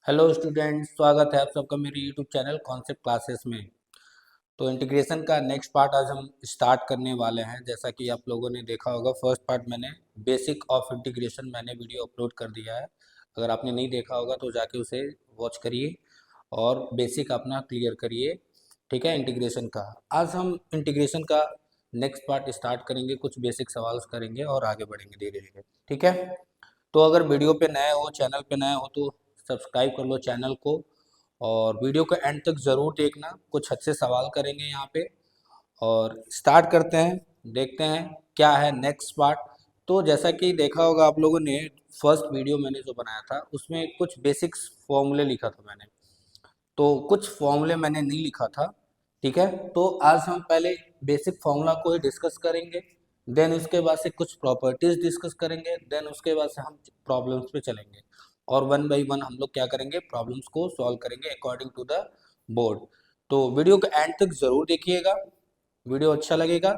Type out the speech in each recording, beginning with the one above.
Hello students, स्वागत है आप सबका मेरे यूट्यूब चैनल कॉन्सेप्ट क्लासेस में। तो इंटीग्रेशन का नेक्स्ट पार्ट आज हम स्टार्ट करने वाले हैं। जैसा कि आप लोगों ने देखा होगा, फर्स्ट पार्ट मैंने बेसिक ऑफ इंटीग्रेशन मैंने वीडियो अपलोड कर दिया है। अगर आपने नहीं देखा होगा तो जाके उसे वॉच करिए और बेसिक अपना क्लियर करिए। ठीक है, इंटीग्रेशन का आज हम इंटीग्रेशन का नेक्स्ट पार्ट स्टार्ट करेंगे, कुछ बेसिक सवाल करेंगे और आगे बढ़ेंगे धीरे धीरे। ठीक है, तो अगर वीडियो पे नए हो, चैनल पे नए हो तो सब्सक्राइब कर लो चैनल को और वीडियो को एंड तक ज़रूर देखना। कुछ अच्छे सवाल करेंगे यहाँ पे और स्टार्ट करते हैं, देखते हैं क्या है नेक्स्ट पार्ट। तो जैसा कि देखा होगा आप लोगों ने, फर्स्ट वीडियो मैंने जो बनाया था उसमें कुछ बेसिक्स फॉर्मूले लिखा था मैंने, तो कुछ फॉर्मूले मैंने नहीं लिखा था। ठीक है, तो आज हम पहले बेसिक फॉर्मूला को ही डिस्कस करेंगे, देन उसके बाद से कुछ प्रॉपर्टीज डिस्कस करेंगे, देन उसके बाद से हम प्रॉब्लम्स पे चलेंगे और वन बाय वन हम लोग क्या करेंगे, प्रॉब्लम्स को सॉल्व करेंगे अकॉर्डिंग टू द बोर्ड। तो वीडियो को एंड तक ज़रूर देखिएगा, वीडियो अच्छा लगेगा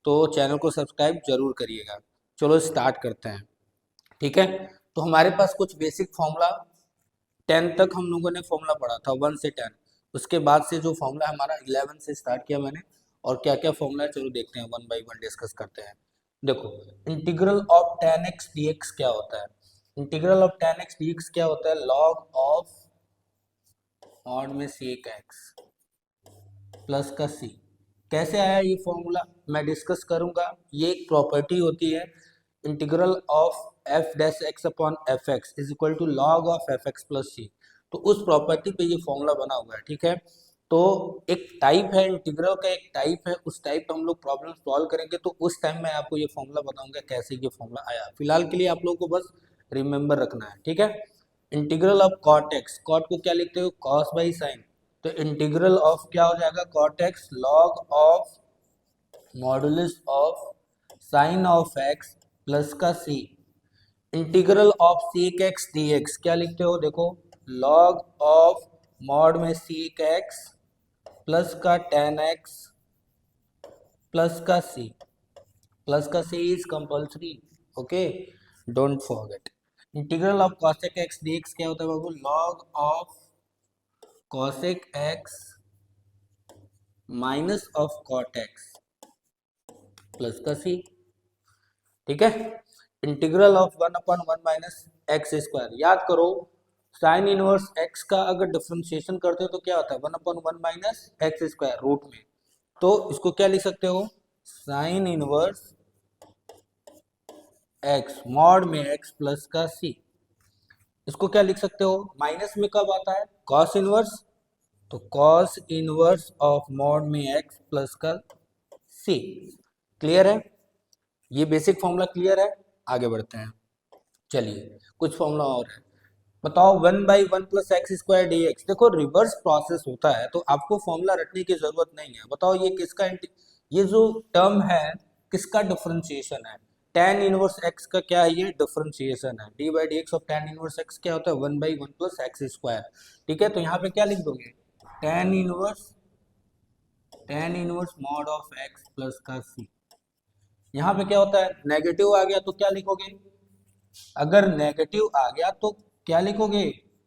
तो चैनल को सब्सक्राइब जरूर करिएगा। चलो स्टार्ट करते हैं। ठीक है, तो हमारे पास कुछ बेसिक फॉर्मूला 10 तक हम लोगों ने फॉर्मूला पढ़ा था, 1 से 10। उसके बाद से जो फॉर्मूला हमारा 11 से स्टार्ट किया मैंने, और क्या क्या फॉर्मूला है चलो देखते हैं, वन बाय वन डिस्कस करते हैं। देखो, integral of tan x dx क्या होता है? Integral of tan x dx क्या होता है? लॉग ऑफ मॉड में sec x प्लस का c। कैसे आया ये फॉर्मूला मैं डिस्कस करूंगा। ये एक प्रॉपर्टी होती है, integral of f dash x upon f x is equal to log of f x plus c. तो उस प्रॉपर्टी पे ये फॉर्मूला बना हुआ है। ठीक है, तो एक टाइप है इंटीग्रल का, एक टाइप है, उस टाइप पे हम लोग प्रॉब्लम सॉल्व करेंगे तो उस टाइम मैं आपको ये फॉर्मूला बताऊंगा कैसे ये फॉर्मूला आया। फिलहाल के लिए आप लोगों को बस रिमेंबर रखना है। ठीक है, integral of cot x, cot को क्या लिखते हो? Cos by sine. तो इंटीग्रल ऑफ क्या हो जाएगा? Cot x log of modulus of sine of x plus का C. Integral of sec x d x क्या लिखते हो? देखो, लॉग ऑफ मॉड में सेक एक्स प्लस का टेन एक्स प्लस का सी। प्लस का C is compulsory, okay, don't forget. Integral of cosec x d x क्या होता है बाबू? Log of cosec x minus of cot x plus का C. ठीक है, integral of 1/1 minus x square, याद करो साइन इनवर्स एक्स का अगर डिफरेंशिएशन करते हो तो क्या होता है? 1/1 माइनस एक्स स्क्वायर रूट में। तो इसको क्या लिख सकते हो? साइन इनवर्स एक्स मॉड में एक्स प्लस का सी। इसको क्या लिख सकते हो? माइनस में कब आता है? कॉस इनवर्स, तो कॉस इनवर्स ऑफ मॉड में एक्स प्लस का सी। क्लियर है? ये बेसिक फॉर्मूला क्लियर है? आगे बढ़ते हैं। चलिए कुछ फॉर्मूला और है। बताओ 1/1 plus x square D x. देखो रिवर्स प्रोसेस होता है तो आपको फॉर्मूला रटने की जरूरत नहीं है। बताओ ये किसका ये जो टर्म है किसका डिफरेंशिएशन है? tan इनवर्स एक्स का क्या है? ये डिफरेंशिएशन है। D by d x of tan inverse x क्या होता है? 1/1 प्लस एक्स स्क्वायर। ठीक है, तो यहाँ पे क्या लिख दोगे? tan inverse mod of x plus का सी। यहाँ पे क्या होता है? नेगेटिव आ गया तो क्या लिखोगे? अगर नेगेटिव आ गया तो क्या लिखोगे?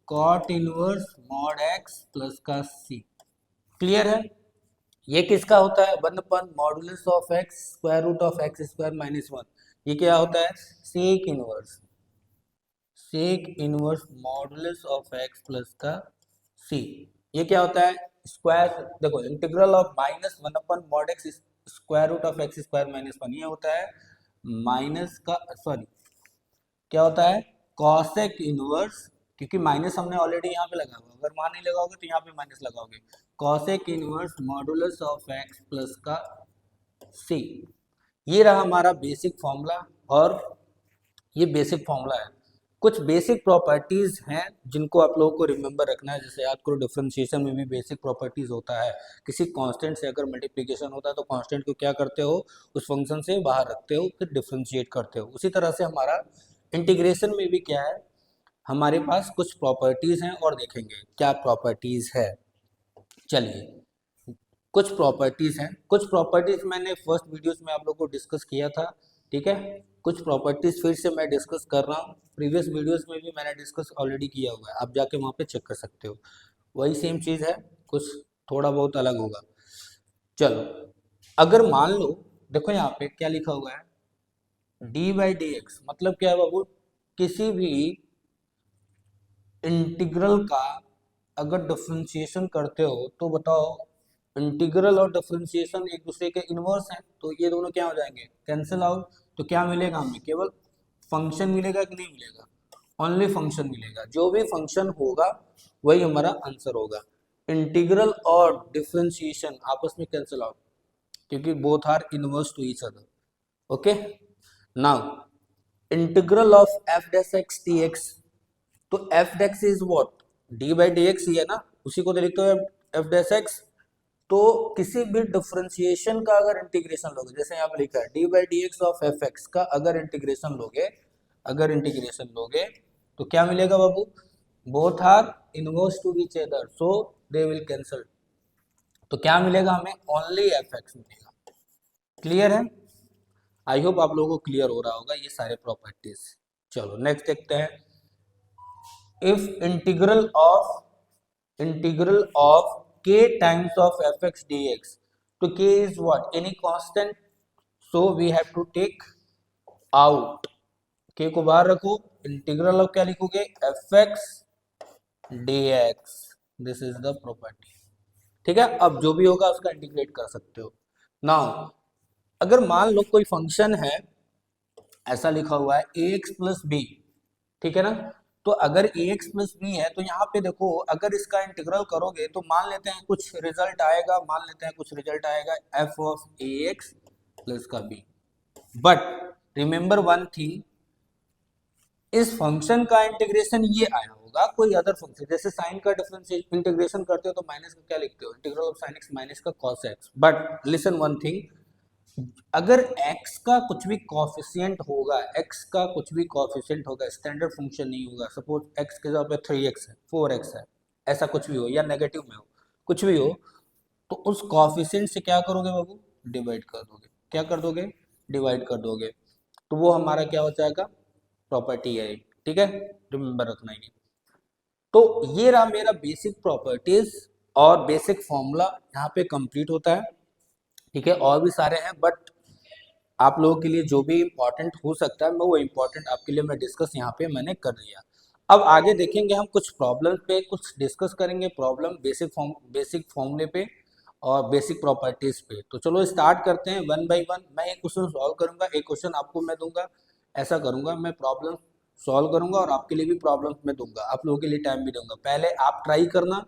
Cot inverse mod x plus का सी। क्लियर है? ये किसका होता है? 1 modulus of x square root of x square minus 1। ये क्या होता है? Sec inverse modulus of x plus का सी। ये क्या होता है? स्क्वायर, देखो integral of minus 1 mod x square root of x square minus 1, ये होता है माइनस का, सॉरी क्या होता है? कॉसेक इनवर्स, क्योंकि माइनस हमने ऑलरेडी यहाँ पे लगा हुआ, अगर वहां नहीं लगाओगे तो यहाँ पे माइनस लगाओगे। Cosec inverse modulus of x plus का सी। ये रहा हमारा बेसिक फॉर्मूला, और ये बेसिक फॉर्मूला है। कुछ बेसिक प्रॉपर्टीज हैं जिनको आप लोगों को रिमेंबर रखना है। जैसे याद करो, डिफरेंशिएशन में भी बेसिक प्रॉपर्टीज होता है। किसी कांस्टेंट से अगर मल्टीप्लिकेशन होता है तो कांस्टेंट को क्या करते हो? उस फंक्शन से बाहर रखते हो, फिर डिफरेंशिएट करते हो। उसी तरह से हमारा इंटीग्रेशन में भी क्या है, हमारे पास कुछ प्रॉपर्टीज हैं और देखेंगे क्या प्रॉपर्टीज है। चलिए, कुछ प्रॉपर्टीज हैं, कुछ प्रॉपर्टीज मैंने फर्स्ट वीडियोस में आप लोगों को डिस्कस किया था। ठीक है, कुछ प्रॉपर्टीज फिर से मैं डिस्कस कर रहा हूँ, प्रीवियस वीडियोस में भी मैंने डिस्कस ऑलरेडी किया हुआ है, आप जाके वहाँ पे चेक कर सकते हो, वही सेम चीज़ है, कुछ थोड़ा बहुत अलग होगा। चलो, अगर मान लो, देखो यहाँ पे क्या लिखा हुआ है, डी बाई डी एक्स, मतलब क्या है बाबू, किसी भी इंटीग्रल का अगर डिफरेंशिएशन करते हो तो बताओ, इंटीग्रल और डिफरेंशिएशन एक दूसरे के इनवर्स हैं, तो ये दोनों क्या हो जाएंगे, कैंसिल आउट। तो क्या मिलेगा हमें, केवल फंक्शन मिलेगा कि नहीं मिलेगा, ओनली फंक्शन मिलेगा, जो भी फंक्शन होगा वही हमारा आंसर होगा। इंटीग्रल और डिफरेंशिएशन आपस में कैंसिल आउट, क्योंकि both are inverse to each other. Okay, now integral of f dash x d x, तो f dx is what, d by d x ही है ना, उसी को तो लिखते हो एफ डैश एक्स। तो किसी भी डिफरेंशिएशन का अगर इंटीग्रेशन लोगे, जैसे यहाँ पे लिखा है D by d x of f x का अगर इंटीग्रेशन लोगे, अगर इंटीग्रेशन लोगे तो क्या मिलेगा बाबू, both are inverse to each other, so they will cancel. तो क्या मिलेगा हमें, ओनली एफ एक्स मिलेगा। क्लियर है, आई होप आप लोगों को क्लियर हो रहा होगा ये सारे प्रॉपर्टीज। चलो नेक्स्ट देखते हैं, if integral of k times of f x d x, तो k is what, any constant, so we have to take out, k को बाहर रखो, इंटीग्रल ऑफ क्या लिखोगे, f x d x, this is the property. ठीक है, अब जो भी होगा उसका इंटीग्रेट कर सकते हो। नाउ अगर मान लो कोई फंक्शन है, ऐसा लिखा हुआ है ए एक्स प्लस बी, ठीक है ना, तो अगर ए एक्स प्लस बी है तो यहाँ पे देखो, अगर इसका इंटीग्रल करोगे तो मान लेते हैं कुछ रिजल्ट आएगा, मान लेते हैं कुछ रिजल्ट आएगा f of a x plus का b. But remember one thing, इस फंक्शन का इंटीग्रेशन ये आया होगा कोई अदर फंक्शन, जैसे साइन का डिफरेंशिएशन इंटीग्रेशन करते हो तो माइनस का क्या लिखते हो, integral of sine x minus का cos x. But listen one thing, अगर x का कुछ भी कॉफिशिएंट होगा, x का कुछ भी कॉफिशिएंट होगा, स्टैंडर्ड फंक्शन नहीं होगा, सपोज x के जगह पे 3x है, 4x है, ऐसा कुछ भी हो या नेगेटिव में हो, कुछ भी हो, तो उस कॉफिशिएंट से क्या करोगे बाबू, डिवाइड कर दोगे। क्या कर दोगे, डिवाइड कर दोगे, तो वो हमारा क्या हो जाएगा, प्रॉपर्टी है। ठीक है, रिमेंबर रखना है। तो ये रहा मेरा बेसिक प्रॉपर्टीज और बेसिक फॉर्मूला यहाँ पे कंप्लीट होता है। ठीक है, और भी सारे हैं, बट आप लोगों के लिए जो भी इम्पोर्टेंट हो सकता है मैं वो इम्पोर्टेंट आपके लिए मैं डिस्कस यहाँ पे मैंने कर दिया। अब आगे देखेंगे हम कुछ प्रॉब्लम पे, कुछ डिस्कस करेंगे प्रॉब्लम बेसिक फॉर्मूले पे और बेसिक प्रॉपर्टीज पे। तो चलो स्टार्ट करते हैं वन बाय वन। मैं एक क्वेश्चन सॉल्व करूंगा, एक क्वेश्चन आपको मैं दूंगा, ऐसा करूंगा, मैं प्रॉब्लम सॉल्व करूंगा और आपके लिए भी प्रॉब्लम मैं दूंगा, आप लोगों के लिए टाइम भी दूंगा। पहले आप ट्राई करना,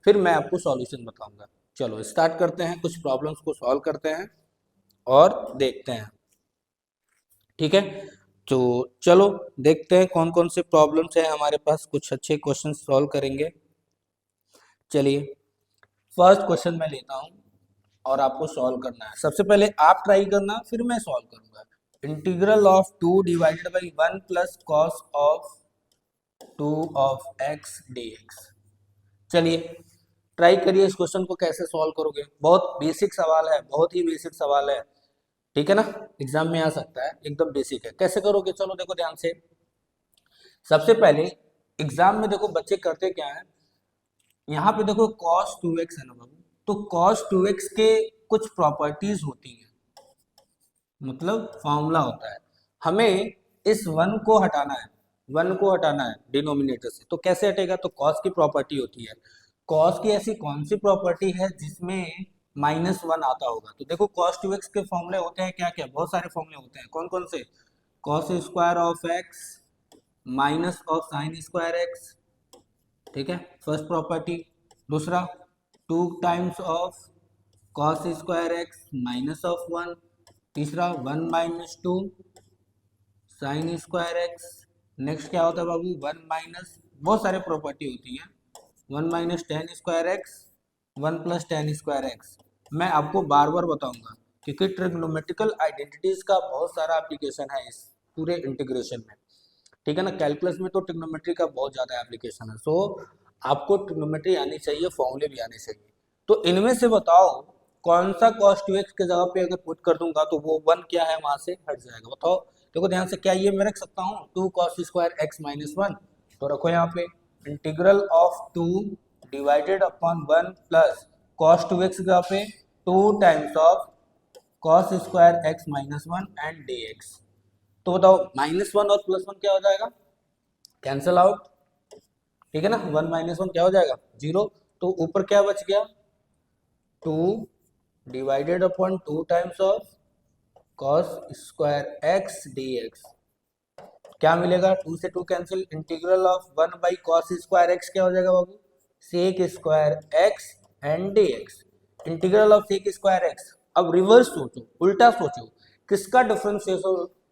फिर मैं आपको सॉल्यूशन बताऊंगा। चलो स्टार्ट करते हैं, कुछ प्रॉब्लम्स को सॉल्व करते हैं और देखते हैं। ठीक है, तो चलो देखते हैं कौन कौन से प्रॉब्लम्स है हमारे पास, कुछ अच्छे क्वेश्चन सॉल्व करेंगे। चलिए फर्स्ट क्वेश्चन मैं लेता हूं और आपको सॉल्व करना है। सबसे पहले आप ट्राई करना, फिर मैं सॉल्व करूंगा। Integral of 2 divided by 1 plus cos of 2 of x d x. चलिए ट्राई करिए, इस क्वेश्चन को कैसे सॉल्व करोगे। बहुत बेसिक सवाल है, बहुत ही बेसिक सवाल है, ठीक है ना, एग्जाम में आ सकता है, एकदम बेसिक है। कैसे करोगे, चलो देखो ध्यान से। सबसे पहले एग्जाम में देखो बच्चे करते क्या है, यहाँ पे देखो cos 2x है ना बाबू, तो cos 2x के कुछ प्रॉपर्टीज होती हैं, मतलब फॉर्मूला होता है, हमें इस वन को हटाना है, वन को हटाना है डिनोमिनेटर से। तो कैसे हटेगा, तो cos की प्रॉपर्टी होती है। cos की ऐसी कौन सी प्रॉपर्टी है जिसमें -1 आता होगा, तो देखो cos 2x के फॉर्मूले होते हैं क्या क्या, बहुत सारे फॉर्मूले होते हैं। कौन कौन से, cos square of x minus of sine square x, ठीक है, फर्स्ट प्रॉपर्टी। दूसरा 2 times of cos square x minus of 1। तीसरा 1 minus 2 sign square x. Next क्या होता है बाबू, 1 माइनस, बहुत सारे प्रॉपर्टी होती हैं, 1 minus ten square x, 1 plus ten square x. मैं आपको बार बार बताऊंगा क्योंकि ट्रिग्नोमेट्रिकल आइडेंटिटीज का बहुत सारा एप्लीकेशन है इस पूरे इंटीग्रेशन में। ठीक है ना, कैलकुलस में तो ट्रिग्नोमेट्री का बहुत ज़्यादा एप्लीकेशन है, सो आपको ट्रिग्नोमेट्री आनी चाहिए, फॉर्मूले भी आने चाहिए। तो इनमें से बताओ कौन सा cos 2x के जगह पे अगर पुट कर दूंगा तो वो 1 क्या है वहां से हट जाएगा, बताओ देखो ध्यान से, क्या ये मैं रख सकता हूँ 2 cos² x-1, तो रखो यहाँ पे integral of 2 divided upon 1 plus cos2x का पे 2 times of cos²x-1 and dx। तो बताओ -1 और +1 क्या हो जाएगा, कैंसल आउट, ठीक है ना। 1 - 1 क्या हो जाएगा, 0। तो ऊपर क्या बच गया, 2 divided upon 2 times of cos² x dx। क्या मिलेगा, 2 से 2 cancel, integral of 1/cos² x क्या हो जाएगा बाबू, sec² x and dx। Integral of sec²x, अब रिवर्स सोचो, उल्टा सोचो, किसका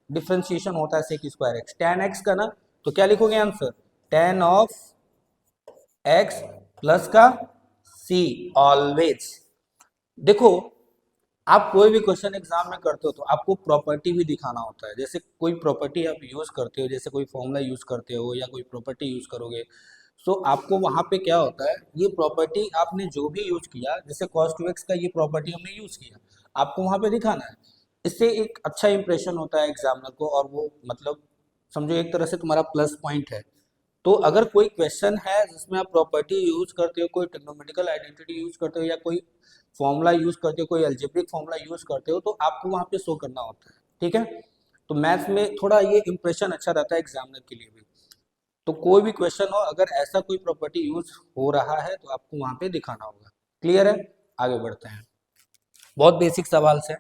डिफरेंशिएशन होता है sec²x, tan x का ना। तो क्या लिखोगे answer, tan of x plus का c ऑलवेज। देखो आप कोई भी क्वेश्चन एग्जाम में करते हो तो आपको प्रॉपर्टी भी दिखाना होता है। जैसे कोई प्रॉपर्टी आप यूज करते हो, जैसे कोई फॉर्मूला यूज करते हो या कोई प्रॉपर्टी यूज करोगे, तो आपको वहां पे क्या होता है, ये प्रॉपर्टी आपने जो भी यूज किया, जैसे cos2x का ये प्रॉपर्टी हमने यूज किया, आपको वहां पे दिखाना है। इससे एक अच्छा इंप्रेशन होता है एग्जामिनर को, और वो मतलब समझो एक तरह से तुम्हारा प्लस पॉइंट है। तो अगर कोई क्वेश्चन है जिसमें आप प्रॉपर्टी यूज करते हो, कोई टेक्नोमेटिकल आइडेंटिटी यूज करते हो, या कोई फॉर्मूला यूज करते हो, कोई अल्जेब्रिक फॉर्मूला यूज करते हो, तो आपको वहां पे शो करना होता है, ठीक है। तो मैथ्स में थोड़ा ये इंप्रेशन अच्छा रहता है एग्जामिनर के लिए भी। तो कोई भी क्वेश्चन हो, अगर ऐसा कोई प्रॉपर्टी यूज हो रहा है तो आपको वहां पे दिखाना होगा। क्लियर है, आगे बढ़ते हैं। बहुत बेसिक सवाल से,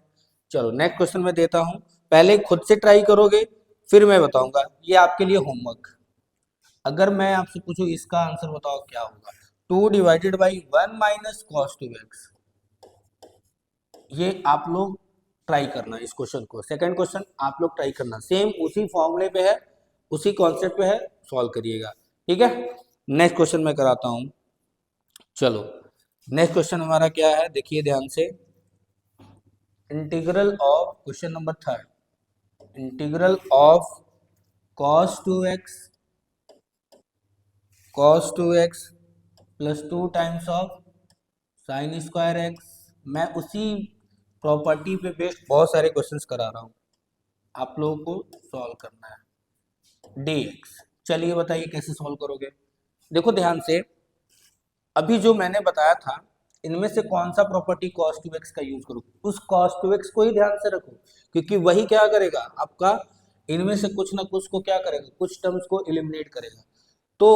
चलो नेक्स्ट क्वेश्चन मैं देता हूं। पहले खुद से ट्राई करोगे, फिर मैं बताऊंगा, ये आपके लिए होमवर्क। अगर मैं आपसे पूछूं इसका आंसर बताओ क्या होगा, 2/1 - cos2x। ये आप लोग ट्राई करना इस क्वेश्चन को। सेकंड क्वेश्चन आप लोग ट्राई करना, सेम उसी फॉर्मूले पे है, उसी कॉन्सेप्ट पे है, सॉल्व करिएगा, ठीक है। नेक्स्ट क्वेश्चन मैं कराता हूं। चलो नेक्स्ट क्वेश्चन हमारा क्या है, देखिए ध्यान से। Integral of, question number 3, integral of cos2x plus 2 times of sin²x। मैं उसी प्रॉपर्टी पे बेस्ड बहुत सारे क्वेश्चंस करा रहा हूँ, आप लोगों को सॉल्व करना है dx। चलिए बताइए कैसे सॉल्व करोगे। देखो ध्यान से, अभी जो मैंने बताया था, इनमें से कौन सा प्रॉपर्टी cos2x का यूज करो, उस cos2x को ही ध्यान से रखो, क्योंकि वही क्या करेगा आपका, इनमें से कुछ ना कुछ को क्या करेगा, कुछ टर्म्स को एलिमिनेट करेगा। तो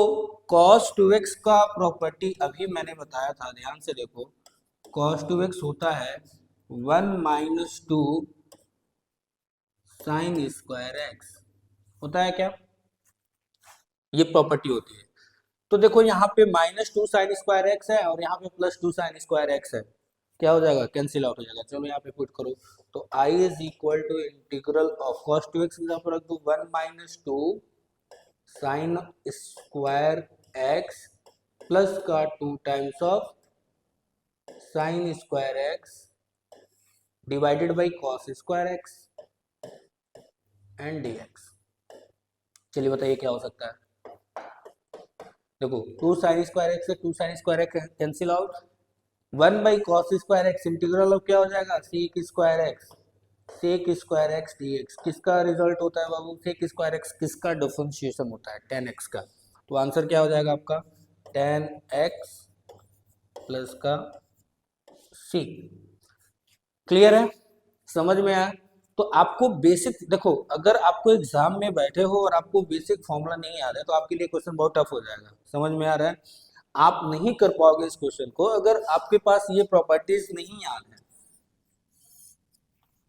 cos2x का प्रॉपर्टी अभी मैंने बताया था, ध्यान से देखो, cos2x होता है 1 - 2 sin²x, होता है क्या, ये प्रॉपर्टी होती है। तो देखो यहाँ पे -2 sin²x है और यहाँ पे +2 sin²x है, क्या हो जाएगा, कैंसिल आउट हो जाएगा। चलो यहाँ पे पुट करो, तो I is equal to integral of cos2x की जगह पर रख दो 1 - 2 sin² x प्लस का 2 times of sin² x divided by cos² x and dx। चलिए बताइए क्या हो सकता है। देखो 2 sin² x से 2 sin² x cancel out, 1/cos² x integral of क्या हो जाएगा, sec² x dx। किसका रिजल्ट होता है बाबू, sec²x किसका डिफरेंशिएशन होता है, tan x का। तो आंसर क्या हो जाएगा आपका, tan x प्लस का c। क्लियर है, समझ में आया। तो आपको बेसिक देखो, अगर आपको एग्जाम में बैठे हो और आपको बेसिक फॉर्मूला नहीं याद है तो आपके लिए क्वेश्चन बहुत टफ हो जाएगा, समझ में आ रहा है। आप नहीं कर पाओगे इस क्वेश्चन को अगर आपके पास ये प्रॉपर्टीज नहीं याद है।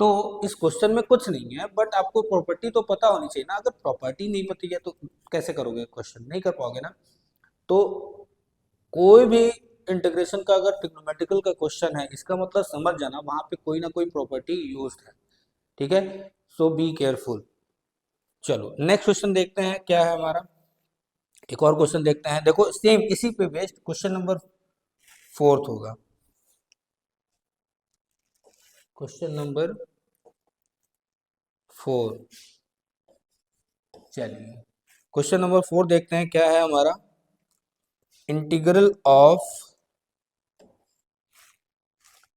तो इस क्वेश्चन में कुछ नहीं है, बट आपको प्रॉपर्टी तो पता होनी चाहिए ना। अगर प्रॉपर्टी नहीं पता है तो कैसे करोगे क्वेश्चन, नहीं कर पाओगे ना। तो कोई भी इंटीग्रेशन का अगर ट्रिग्नोमेट्रिकल का क्वेश्चन है, इसका मतलब समझ जाना वहां पे कोई ना कोई प्रॉपर्टी यूज है, ठीक है। सो बी केयरफुल। चलो नेक्स्ट क्वेश्चन देखते हैं क्या है हमारा। एक और क्वेश्चन देखते हैं, देखो सेम इसी पे बेस्ड क्वेश्चन नंबर 4 होगा। क्वेश्चन नंबर 4, चलिए क्वेश्चन नंबर 4 देखते हैं क्या है हमारा। Integral of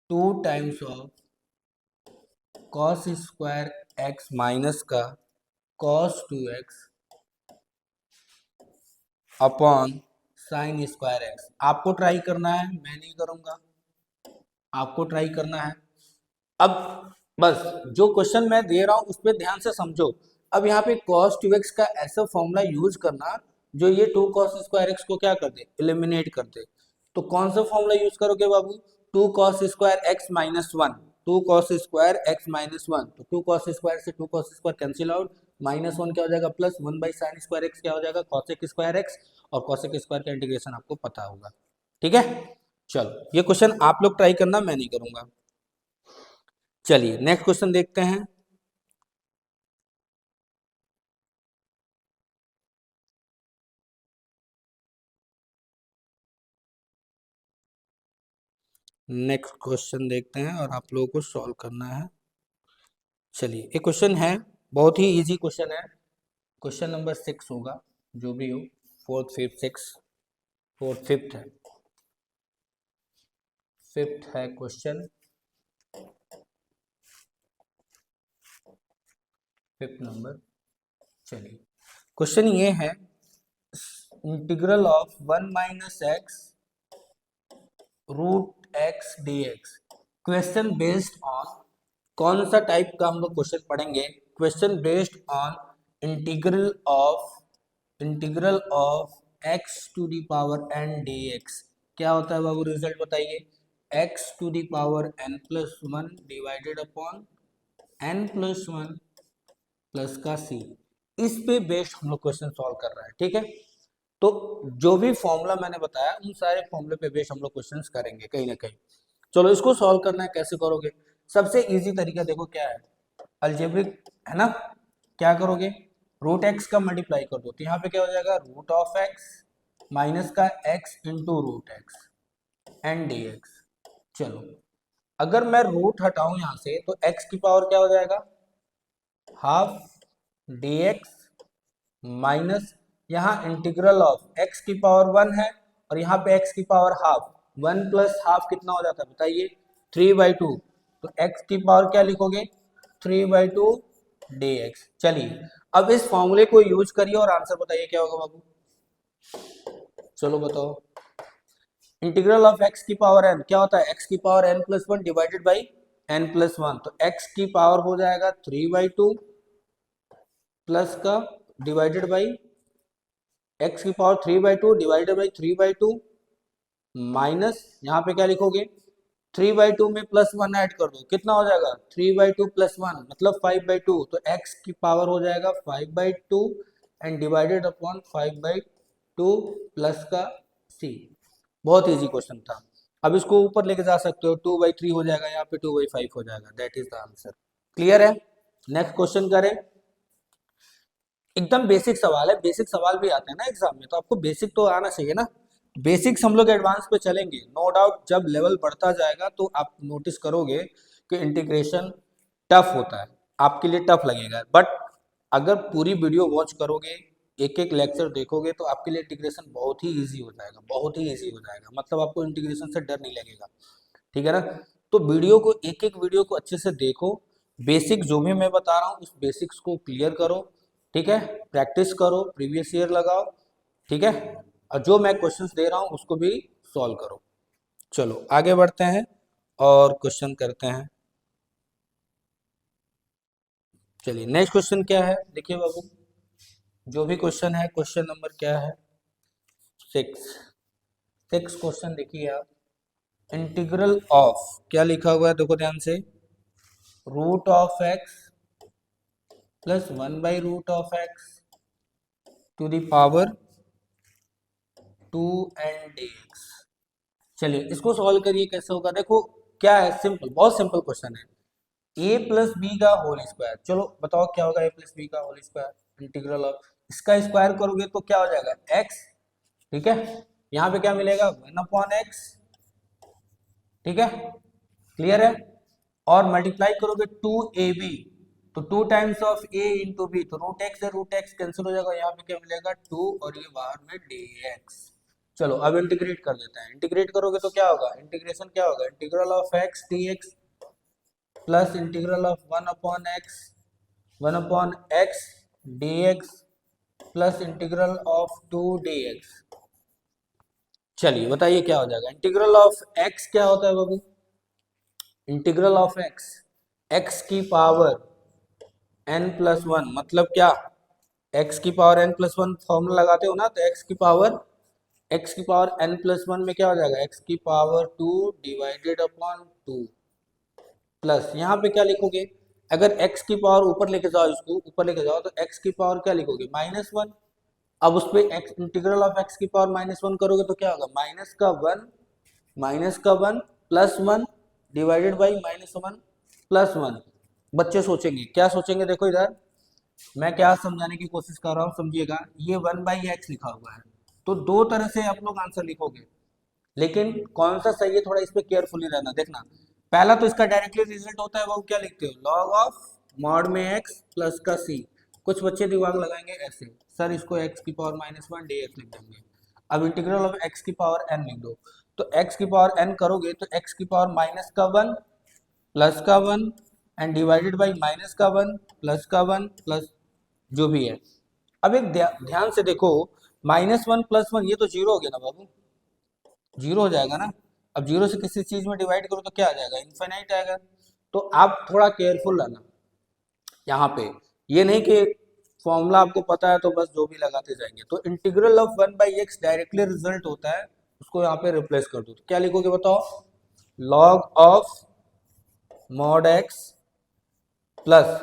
2 times of cos² x minus का cos 2x upon sine square x. आपको ट्राई करना है, मैं नहीं करूंगा, आपको ट्राई करना है। अब बस जो क्वेश्चन मैं दे रहा हूं उस पर ध्यान से समझो। अब यहाँ पे cos 2x का ऐसा फॉर्मूला यूज करना जो ये 2 cos स्क्वायर एक्स को क्या कर दे, एलिमिनेट कर दे। तो कौन सा फॉर्मूला यूज करोगे बाबू, 2 cos square x minus one, 2 cos square x minus one. तो 2 cos स्क्वायर से 2 cos square cancel out, minus one क्या हो जाएगा plus one by sine square x क्या हो जाएगा cosec स्क्वायर एक्स। और cosec स्क्वायर का इंटीग्रेशन आपको पता होगा, ठीक है। चलो ये क्वेश्चन आप लोग ट्राई करना, मैं नहीं करूंगा। चलिए नेक्स्ट क्वेश्चन देखते हैं। नेक्स्ट क्वेश्चन देखते हैं और आप लोगों को सॉल्व करना है। चलिए एक क्वेश्चन है, बहुत ही इजी क्वेश्चन है, क्वेश्चन नंबर 6 होगा, जो भी हो, fourth fifth six, fourth fifth है, फिफ्थ है क्वेश्चन, फिफ्थ नंबर। चलिए क्वेश्चन ये है, integral of 1 minus x root x d x. Question based on, कौन सा टाइप का हम लोग क्वेश्चन पढ़ेंगे, question based on integral of x to the power n d x. क्या होता है बाबू, रिजल्ट बताइए, x to the power n plus one divided upon n plus one plus का सी। इस पे बेस्ड हम लोग क्वेश्चन सॉल्व कर रहे हैं, ठीक है। तो जो भी फॉर्मूला मैंने बताया उन सारे फॉर्मूले पे बेस्ड हम लोग क्वेश्चंस करेंगे कहीं ना कहीं। चलो इसको सॉल्व करना है, कैसे करोगे, सबसे इजी तरीका देखो क्या है, अलजेब्रिक है ना। क्या करोगे, रूट एक्स का मल्टीप्लाई कर दो, तो यहाँ पे क्या हो जाएगा, रूट ऑफ एक्स माइनस का x into root x and d x. चलो अगर मैं रूट हटाऊं यहाँ से तो एक्स की पावर क्या हो जाएगा, हाफ डी एक्स माइनस, यहाँ इंटीग्रल ऑफ एक्स की पावर वन है और यहाँ पे एक्स की power half, one plus half कितना हो जाता है बताइए, 3/2। तो एक्स की पावर क्या लिखोगे, 3/2 dx। चलिए अब इस फॉर्मूले को यूज करिए और आंसर बताइए क्या होगा बाबू, चलो बताओ। इंटीग्रल ऑफ एक्स की पावर एन क्या होता है, एक्स की power n plus one divided by n plus one. तो एक्स की पावर हो जाएगा 3/2 प्लस का डिवाइडेड बाई एक्स की पावर 3/2 डिवाइडेड बाई 3/2 माइनस, यहाँ पे क्या लिखोगे, 3/2 में प्लस वन ऐड कर दो, कितना हो जाएगा 3/2 प्लस वन मतलब 5/2। तो x की पावर हो जाएगा 5/2 एंड डिवाइडेड अपॉन 5/2 प्लस का c। बहुत इजी क्वेश्चन था। अब इसको ऊपर लेके जा सकते हो, 2/3 हो जाएगा, यहाँ पे 2/5 हो जाएगा, that is the answer. Clear है, नेक्स्ट क्वेश्चन करें। एकदम बेसिक सवाल है, बेसिक सवाल भी आते हैं ना एग्जाम में, तो आपको बेसिक तो आना चाहिए ना। बेसिक्स हम लोग एडवांस पे चलेंगे, नो डाउट जब लेवल बढ़ता जाएगा तो आप नोटिस करोगे कि इंटीग्रेशन टफ होता है, आपके लिए टफ लगेगा। बट अगर पूरी वीडियो वॉच करोगे, एक एक लेक्चर देखोगे, तो आपके लिए इंटीग्रेशन बहुत ही ईजी हो जाएगा, बहुत ही ईजी हो जाएगा, मतलब आपको इंटीग्रेशन से डर नहीं लगेगा, ठीक है ना। तो वीडियो को, एक एक वीडियो को अच्छे से देखो, बेसिक जो भी मैं बता रहा हूँ उस बेसिक्स को क्लियर करो, ठीक है, प्रैक्टिस करो, प्रीवियस ईयर लगाओ, ठीक है, और जो मैं क्वेश्चंस दे रहा हूँ उसको भी सॉल्व करो। चलो आगे बढ़ते हैं और क्वेश्चन करते हैं। चलिए नेक्स्ट क्वेश्चन क्या है, देखिए बाबू, जो भी क्वेश्चन है, क्वेश्चन नंबर क्या है, सिक्स। सिक्स क्वेश्चन देखिए आप, इंटीग्रल ऑफ क्या लिखा हुआ है, देखो ध्यान से, root of x plus one by root of x to the power 2 and dx। चलिए इसको सॉल्व करिए, कैसे होगा, देखो क्या है, सिंपल, बहुत सिंपल क्वेश्चन है, a प्लस बी का होल स्क्वायर। चलो बताओ क्या होगा a प्लस बी का होल स्क्वायर, इंटीग्रल ऑफ, इसका स्क्वायर करोगे तो क्या हो जाएगा x, ठीक है, यहाँ पे क्या मिलेगा 1/x, ठीक है, क्लियर है। और मल्टीप्लाई करोगे 2ab, तो 2 times of a into b, तो रूट एक्स है, रूट एक्स कैंसिल हो जाएगा, यहाँ पे क्या मिलेगा 2 और ये बाहर में dx। चलो अब इंटीग्रेट कर देते हैं, इंटीग्रेट करोगे तो क्या होगा, इंटीग्रेशन क्या होगा, integral of x dx plus integral of 1/x 1/x dx plus integral of 2 dx। चलिए बताइए क्या हो जाएगा। इंटीग्रल ऑफ x क्या होता है बाबू? इंटीग्रल ऑफ x, x की पावर n+1 मतलब क्या? x की पावर n+1 फॉर्मूला लगाते हो ना, तो x की पावर n+1 में क्या हो जाएगा? x की पावर 2 डिवाइडेड अपॉन 2 प्लस यहाँ पे क्या लिखोगे? अगर x की पावर ऊपर लेके जाओ, इसको ऊपर लेके जाओ, तो x की पावर क्या लिखोगे? -1। अब उस पर x इंटीग्रल ऑफ x की पावर -1 करोगे तो क्या होगा? माइनस का वन +1 डिवाइडेड बाई -1 +1। बच्चे सोचेंगे, क्या सोचेंगे? देखो इधर मैं क्या समझाने की कोशिश कर रहा हूँ, समझिएगा। ये 1/x लिखा हुआ है, तो दो तरह से आप लोग आंसर लिखोगे, लेकिन कौन सा सही है थोड़ा इस पे केयरफुली रहना। देखना, पहला तो इसका डायरेक्टली रिजल्ट होता है, वो क्या लिखते हो? लॉग ऑफ मॉड में x प्लस का c। कुछ बच्चे दिमाग लगाएंगे ऐसे, सर इसको x की पावर -1 dx लिख देंगे। अब इंटीग्रल ऑफ x की पावर n लिख दो, तो x की पावर n करोगे तो x की power -1 +1 and divided by -1 +1 plus जो भी है। अब एक ध्यान से देखो, -1 +1 ये तो जीरो हो गया ना बाबू, जीरो हो जाएगा ना। अब जीरो से किसी चीज में डिवाइड करो तो क्या आ जाएगा? इनफाइनाइट आएगा। तो आप थोड़ा केयरफुल रहना यहाँ पे, ये नहीं कि फॉर्मूला आपको पता है तो बस जो भी लगाते जाएंगे। तो integral of 1/x directly result होता है, उसको यहाँ पे रिप्लेस कर दो, तो क्या लिखोगे बताओ? Log of mod x plus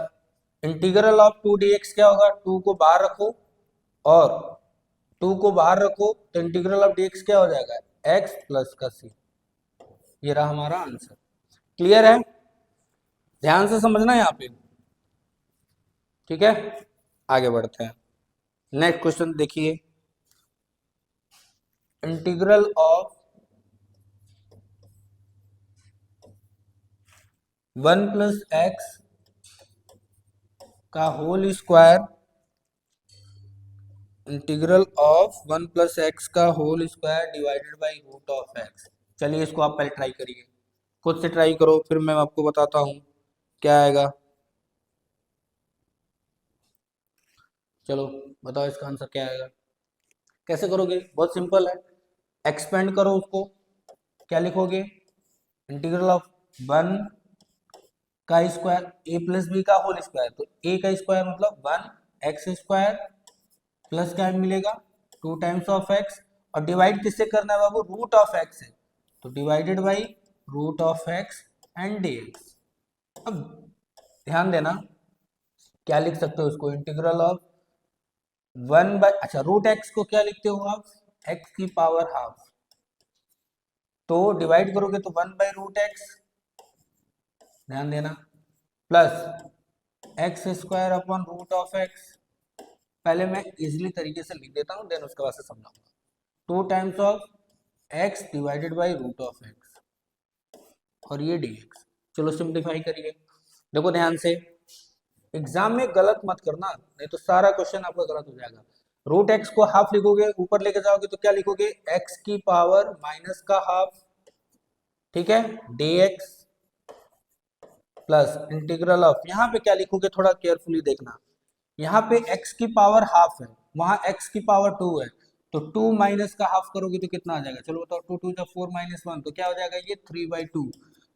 integral of 2 dx क्या होगा? 2 को बाहर रखो, और 2 को बाहर रखो तो इंटीग्रल ऑफ dx क्या हो जाएगा? x प्लस का c। ये रहा हमारा आंसर। क्लियर है? ध्यान से समझना यहाँ पे, ठीक है। आगे बढ़ते हैं, नेक्स्ट क्वेश्चन देखिए। इंटीग्रल ऑफ 1+x का whole square, integral of 1+x का whole square divided by root of x। चलिए इसको आप पहले ट्राई करिए, खुद से ट्राई करो, फिर मैं आपको बताता हूँ क्या आएगा। चलो बताओ इसका आंसर क्या आएगा। कैसे करोगे? बहुत सिंपल है, एक्सपेंड करो उसको। क्या लिखोगे? इंटीग्रल ऑफ 1 का स्क्वायर a प्लस बी का होल स्क्वायर, तो a का स्क्वायर मतलब 1x² प्लस क्या मिलेगा? 2 टाइम्स ऑफ x, और डिवाइड किससे करना है बाबू? रूट ऑफ x से, तो divided by root of x and dx। अब ध्यान देना, क्या लिख सकते हो इसको? इंटीग्रल ऑफ 1 बाई, अच्छा रूट x को क्या लिखते हो आप? x की पावर हाफ, तो डिवाइड करोगे तो 1/√x, ध्यान देना, plus x² upon root of x। पहले मैं इजिली तरीके से लिख देता हूँ, देन उसके बाद से समझाऊंगा। 2 times of x divided by root of x, और ये dx। चलो सिंप्लीफाई करिए। देखो ध्यान से, एग्जाम में गलत मत करना, नहीं तो सारा क्वेश्चन आपका गलत हो जाएगा। रूट एक्स को हाफ लिखोगे, ऊपर लेके जाओगे तो क्या लिखोगे? x की पावर माइनस का हाफ, ठीक है, dx प्लस इंटीग्रल ऑफ, यहाँ पे क्या लिखोगे थोड़ा केयरफुली देखना। यहाँ पे x की पावर हाफ है, वहां x की पावर 2 है, तो 2 माइनस का हाफ करोगे तो कितना आ जाएगा? चलो बताओ, 2 2 जा 4 -1, तो क्या हो जाएगा? ये 3/2।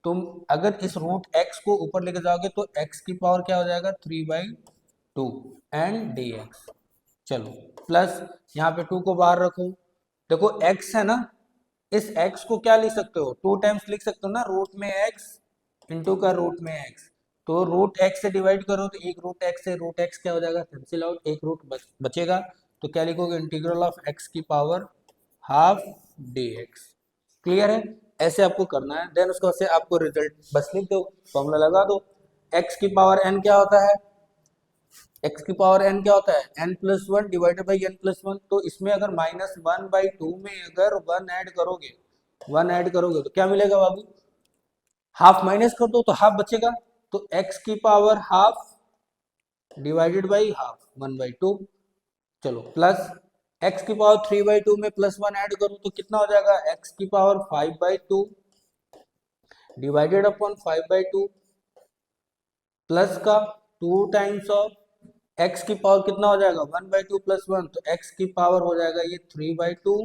तुम अगर इस रूट x को ऊपर लेके जाओगे तो x की पावर क्या हो जाएगा? 3/2 एंड dx। चलो प्लस यहाँ पे 2 को बाहर रखो, देखो x है ना, इस x को क्या लिख सकते हो? 2 टाइम्स लिख सकते हो ना, रूट में x इंटू का रूट में x। तो रूट x से डिवाइड करो तो एक रूट x से रूट x क्या हो जाएगा? कैंसिल आउट, एक रूट बचेगा, तो क्या लिखोगे? इंटीग्रल ऑफ x की पावर हाफ dx। क्लियर है? ऐसे आपको करना है, देन उसके बाद से आपको रिजल्ट बस लिख दो, फॉर्मूला लगा दो। x की पावर n क्या होता है? x की पावर n क्या होता है? n+1 divided by n+1। तो इसमें अगर -1/2 में अगर 1 ऐड करोगे, 1 ऐड करोगे तो क्या मिलेगा बाबू? हाफ माइनस कर दो तो हाफ बचेगा, तो x की power half divided by half 1/2। चलो प्लस x की पावर 3/2 में +1 ऐड करो तो कितना हो जाएगा? x की पावर 5/2 डिवाइडेड अपॉन 5/2 प्लस का 2 टाइम्स ऑफ एक्स की पावर कितना हो जाएगा 1/2 + 1, तो एक्स की पावर हो जाएगा ये 3/2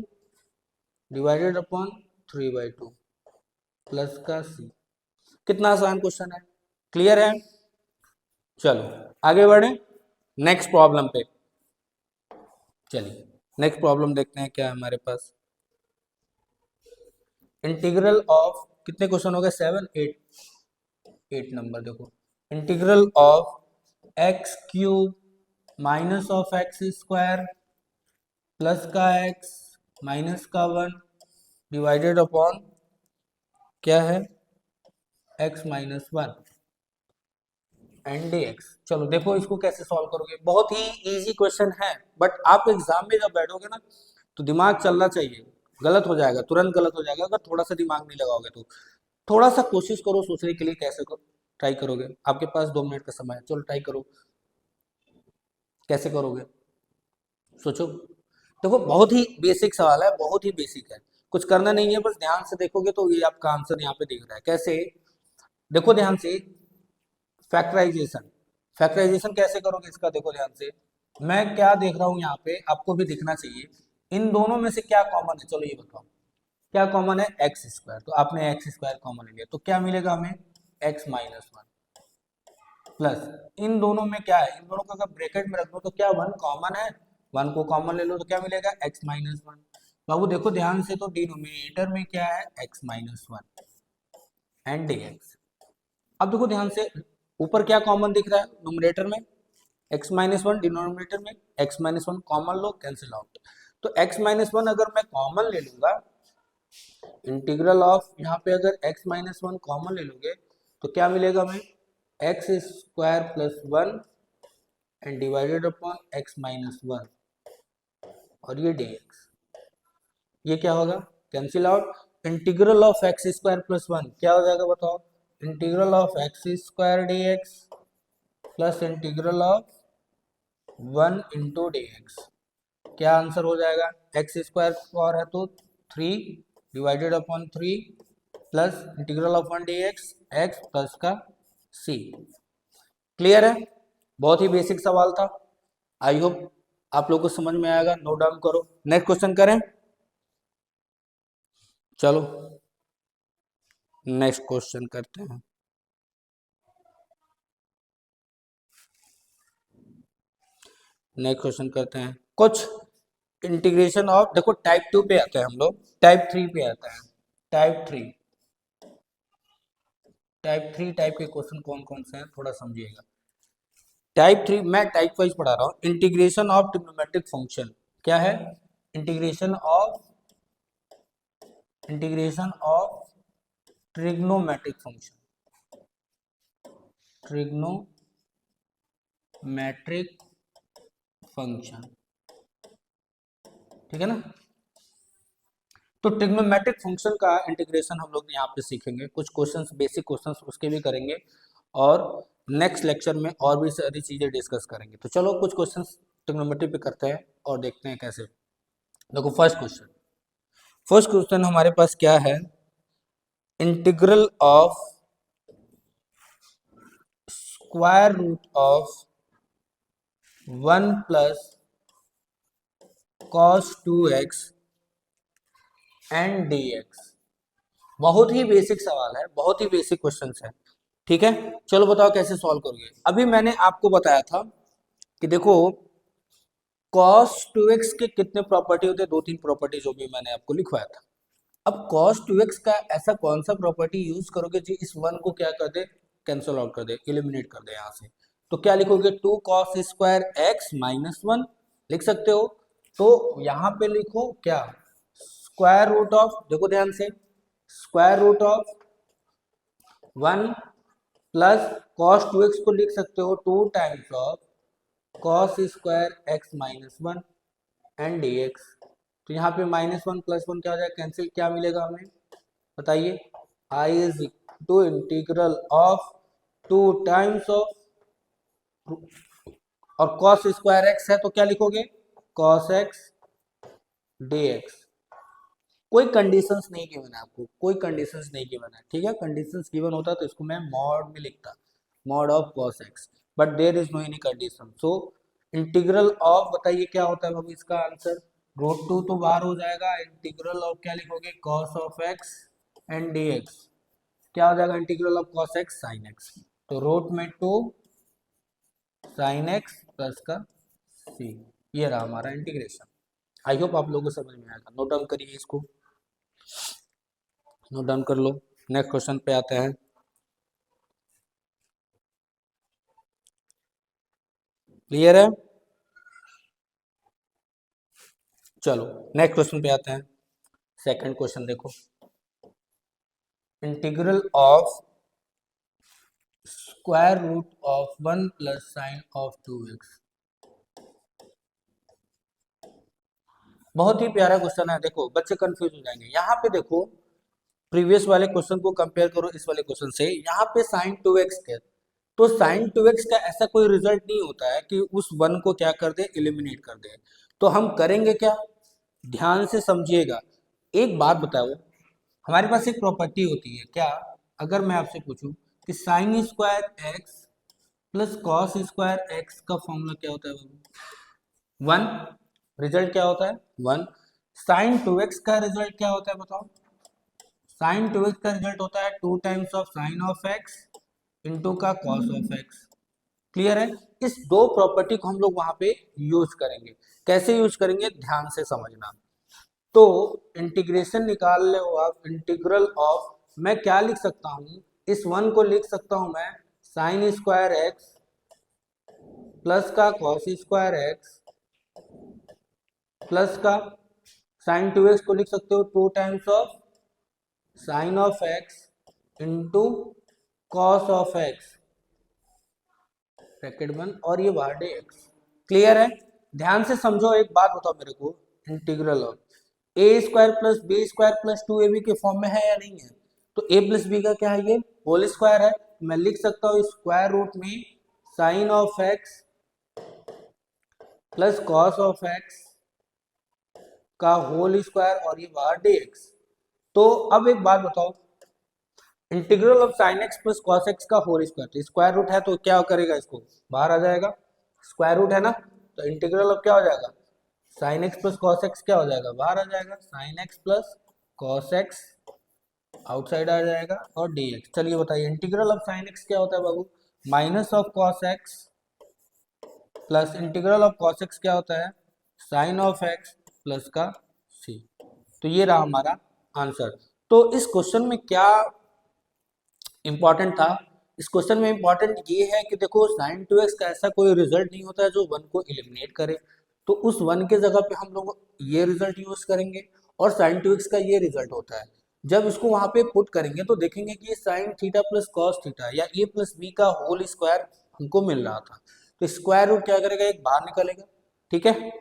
डिवाइडेड अपॉन 3/2 प्लस का सी। कितना आसान क्वेश्चन है, क्लियर है। चलो आगे बढ़े नेक्स्ट प्रॉब्लम पे। चलिए नेक्स्ट प्रॉब्लम देखते हैं क्या है हमारे पास। इंटीग्रल ऑफ कितने क्वेश्चन हो गए 7 8 नंबर देखो। Integral of x cube minus of x square plus का एक्स माइनस का 1 डिवाइडेड अपॉन क्या है x minus 1 and d x. चलो देखो इसको कैसे सॉल्व करोगे, बहुत ही इजी क्वेश्चन है, बट आप एग्जाम में जब बैठोगे ना तो दिमाग चलना चाहिए, गलत हो जाएगा, तुरंत गलत हो जाएगा अगर थोड़ा सा दिमाग नहीं लगाओगे तो। थोड़ा सा कोशिश करो सोचने के लिए, कैसे ट्राई करोगे, आपके पास 2 मिनट का समय है, चलो ट्राई करो, कैसे करोगे सोचो। देखो बहुत ही बेसिक सवाल है, बहुत ही बेसिक है, कुछ करना नहीं है, बस ध्यान से देखोगे तो ये आपका आंसर यहाँ पे दिख रहा है। कैसे, देखो ध्यान से, फैक्टराइजेशन। फैक्टराइजेशन कैसे करोगे इसका देखो ध्यान से, मैं क्या देख रहा हूँ यहाँ पे, आपको भी दिखना चाहिए। इन दोनों में से क्या कॉमन है, चलो ये बताओ क्या कॉमन है, एक्स स्क्वायर, तो आपने एक्स स्क्वायर कॉमन ले लिया, तो क्या मिलेगा हमें एक्स माइनस 1 प्लस इन दोनों में क्या है, इन दोनों को अगर ब्रैकेट में रख दो तो क्या 1 कॉमन है, 1 को कॉमन ले लो तो क्या मिलेगा एक्स माइनस 1। बाबू देखो ध्यान से, तो डिनोमिनेटर में क्या है x minus 1 and d x. अब देखो ध्यान से, ऊपर क्या कॉमन दिख रहा है न्यूमरेटर में x माइनस 1, डिनोमिनेटर में x माइनस 1 कॉमन लो, कैंसिल आउट। तो x माइनस 1 अगर मैं कॉमन ले लूंगा, इंटीग्रल ऑफ यहाँ पे अगर x माइनस 1 कॉमन ले लोगे तो क्या मिलेगा हमें x square plus 1 and divided upon x minus 1 और ये dx, ये क्या होगा cancel out. Integral of x square plus 1 क्या हो जाएगा बताओ, integral of x square D x plus integral of 1 into D x. क्या आंसर हो जाएगा, एक्स स्क्वायर पावर है तो 3 divided upon 3 plus integral of 1 D x x plus का सी। क्लियर है, बहुत ही बेसिक सवाल था, आई होप आप लोग को समझ में आएगा, नोट डाउन करो। नेक्स्ट क्वेश्चन करें, चलो नेक्स्ट क्वेश्चन करते हैं। नेक्स्ट क्वेश्चन करते हैं कुछ इंटीग्रेशन ऑफ, देखो टाइप 2 पे आते हैं हम लोग, टाइप 3 पे आता है। टाइप 3, टाइप 3 टाइप के क्वेश्चन कौन कौन से हैं थोड़ा समझिएगा। टाइप 3 मैं टाइप वाइज पढ़ा रहा हूँ। इंटीग्रेशन ऑफ ट्रिग्नोमेट्रिक फंक्शन क्या है, integration of, integration of trigonometric function, trigonometric function, ठीक है ना। तो ट्रिग्नोमेट्रिक फंक्शन का इंटीग्रेशन हम लोग यहाँ पे सीखेंगे, कुछ क्वेश्चंस बेसिक क्वेश्चंस उसके भी करेंगे और नेक्स्ट लेक्चर में और भी सारी चीजें डिस्कस करेंगे। तो चलो कुछ क्वेश्चंस ट्रिग्नोमेट्री पे करते हैं और देखते हैं कैसे। देखो फर्स्ट क्वेश्चन हमारे पास क्या है, integral of square root of 1 plus cos 2x and dx। बहुत ही बेसिक सवाल है, बहुत ही बेसिक क्वेश्चन है, ठीक है। चलो बताओ कैसे सॉल्व करोगे। अभी मैंने आपको बताया था कि देखो cos 2x के कितने प्रॉपर्टी होते हैं, 2-3 प्रॉपर्टी जो भी मैंने आपको लिखवाया था। अब cos 2x का ऐसा कौन सा प्रॉपर्टी यूज करोगे जो इस 1 को क्या कर दे, कैंसिल आउट कर दे, एलिमिनेट कर दे यहाँ से। तो क्या लिखोगे 2 cos स्क्वायर x माइनस 1 लिख सकते हो। तो यहाँ पे लिखो क्या, स्क्वायर रूट ऑफ, देखो ध्यान से, square root of 1 plus cos 2x को लिख सकते हो 2 times of cos square x minus 1 and dx। तो यहाँ पे -1 + 1 क्या हो जाएगा कैंसिल, क्या मिलेगा हमें बताइए, I is two integral of 2 times of, और cos स्क्वायर x है तो क्या लिखोगे cos x dx। कोई कंडीशंस नहीं गिवन है आपको, कोई कंडीशंस नहीं गिवन है, ठीक है। कंडीशंस गिवन होता तो इसको मैं मॉड में लिखता, mod of cos x, but there is no any condition, so integral of, बताइए क्या होता है बाबू इसका आंसर। √2 तो बाहर हो जाएगा, इंटीग्रल ऑफ क्या लिखोगे, cos of x and d x. क्या हो जाएगा, integral of cos x sine x. तो √2 साइन एक्स प्लस का सी, ये रहा हमारा इंटीग्रेशन। आई होप आप लोगों को समझ में आएगा। नोट डाउन करिए इसको, नोट डाउन कर लो। नेक्स्ट क्वेश्चन पे आते हैं। क्लियर है, चलो नेक्स्ट क्वेश्चन पे आते हैं। सेकंड क्वेश्चन देखो, integral of square root of 1 plus sine of 2x। बहुत ही प्यारा क्वेश्चन है। देखो बच्चे कंफ्यूज हो जाएंगे यहाँ पे। देखो प्रीवियस वाले क्वेश्चन को कंपेयर करो इस वाले क्वेश्चन से। यहाँ पे साइन 2x है, तो साइन 2x का ऐसा कोई रिजल्ट नहीं होता है कि उस वन को क्या कर दे, एलिमिनेट कर दे। तो हम करेंगे क्या, ध्यान से समझिएगा। एक बात बताओ, हमारे पास एक प्रॉपर्टी होती है क्या, अगर मैं आपसे पूछूं कि sign square x plus cos square x का फॉर्मूला क्या होता है बाबू, 1। रिजल्ट क्या होता है 1। साइन 2x का रिजल्ट क्या होता है बताओ, साइन 2x का रिजल्ट होता है 2 times of sine of x into का कॉस ऑफ एक्स। क्लियर है। इस दो प्रॉपर्टी को हम लोग वहां पे यूज करेंगे। कैसे यूज करेंगे, ध्यान से समझना। तो इंटीग्रेशन निकाल ले हो आप, इंटीग्रल ऑफ, मैं क्या लिख सकता हूं, इस वन को लिख सकता हूं मैं साइन स्क्वायर एक्स प्लस का कॉस स्क्वायर एक्स प्लस का साइन 2x को लिख सकते हो 2 times of sine of x into cos of x, bracket बंद, और ये बाहर dx। क्लियर है। ध्यान से समझो, एक बात बताओ मेरे को, integral of a square plus b square plus 2ab के फॉर्म में है या नहीं है। तो a प्लस बी का क्या है, ये होल स्क्वायर है। मैं लिख सकता हूँ स्क्वायर रूट में sine of x plus cos of x का होल स्क्वायर और ये बाहर dx। तो अब एक बात बताओ, integral of sine x plus cos x का होल स्क्वायर, तो स्क्वायर रूट है तो क्या करेगा, इसको बाहर आ जाएगा, स्क्वायर रूट है ना। तो इंटीग्रल ऑफ क्या हो जाएगा, sine x plus cos x क्या हो जाएगा, बाहर आ जाएगा, sine x plus cos x outside आ जाएगा और dx। चलिए बताइए इंटीग्रल ऑफ साइन एक्स क्या होता है बाबू, minus of cos x plus integral of cos x क्या होता है, साइन ऑफ एक्स प्लस का सी। तो ये रहा हमारा आंसर। तो इस क्वेश्चन में क्या इंपॉर्टेंट था, इस क्वेश्चन में इंपॉर्टेंट ये है कि देखो साइन 2x का ऐसा कोई रिजल्ट नहीं होता है जो वन को एलिमिनेट करे। तो उस वन के जगह पे हम लोग ये रिजल्ट यूज करेंगे, और साइन 2x का ये रिजल्ट होता है। जब इसको वहां पे पुट करेंगे तो देखेंगे कि ये sine theta plus cos theta या ए प्लस बी का होल स्क्वायर हमको मिल रहा था। तो स्क्वायर रूट क्या करेगा, एक बाहर निकलेगा, ठीक है।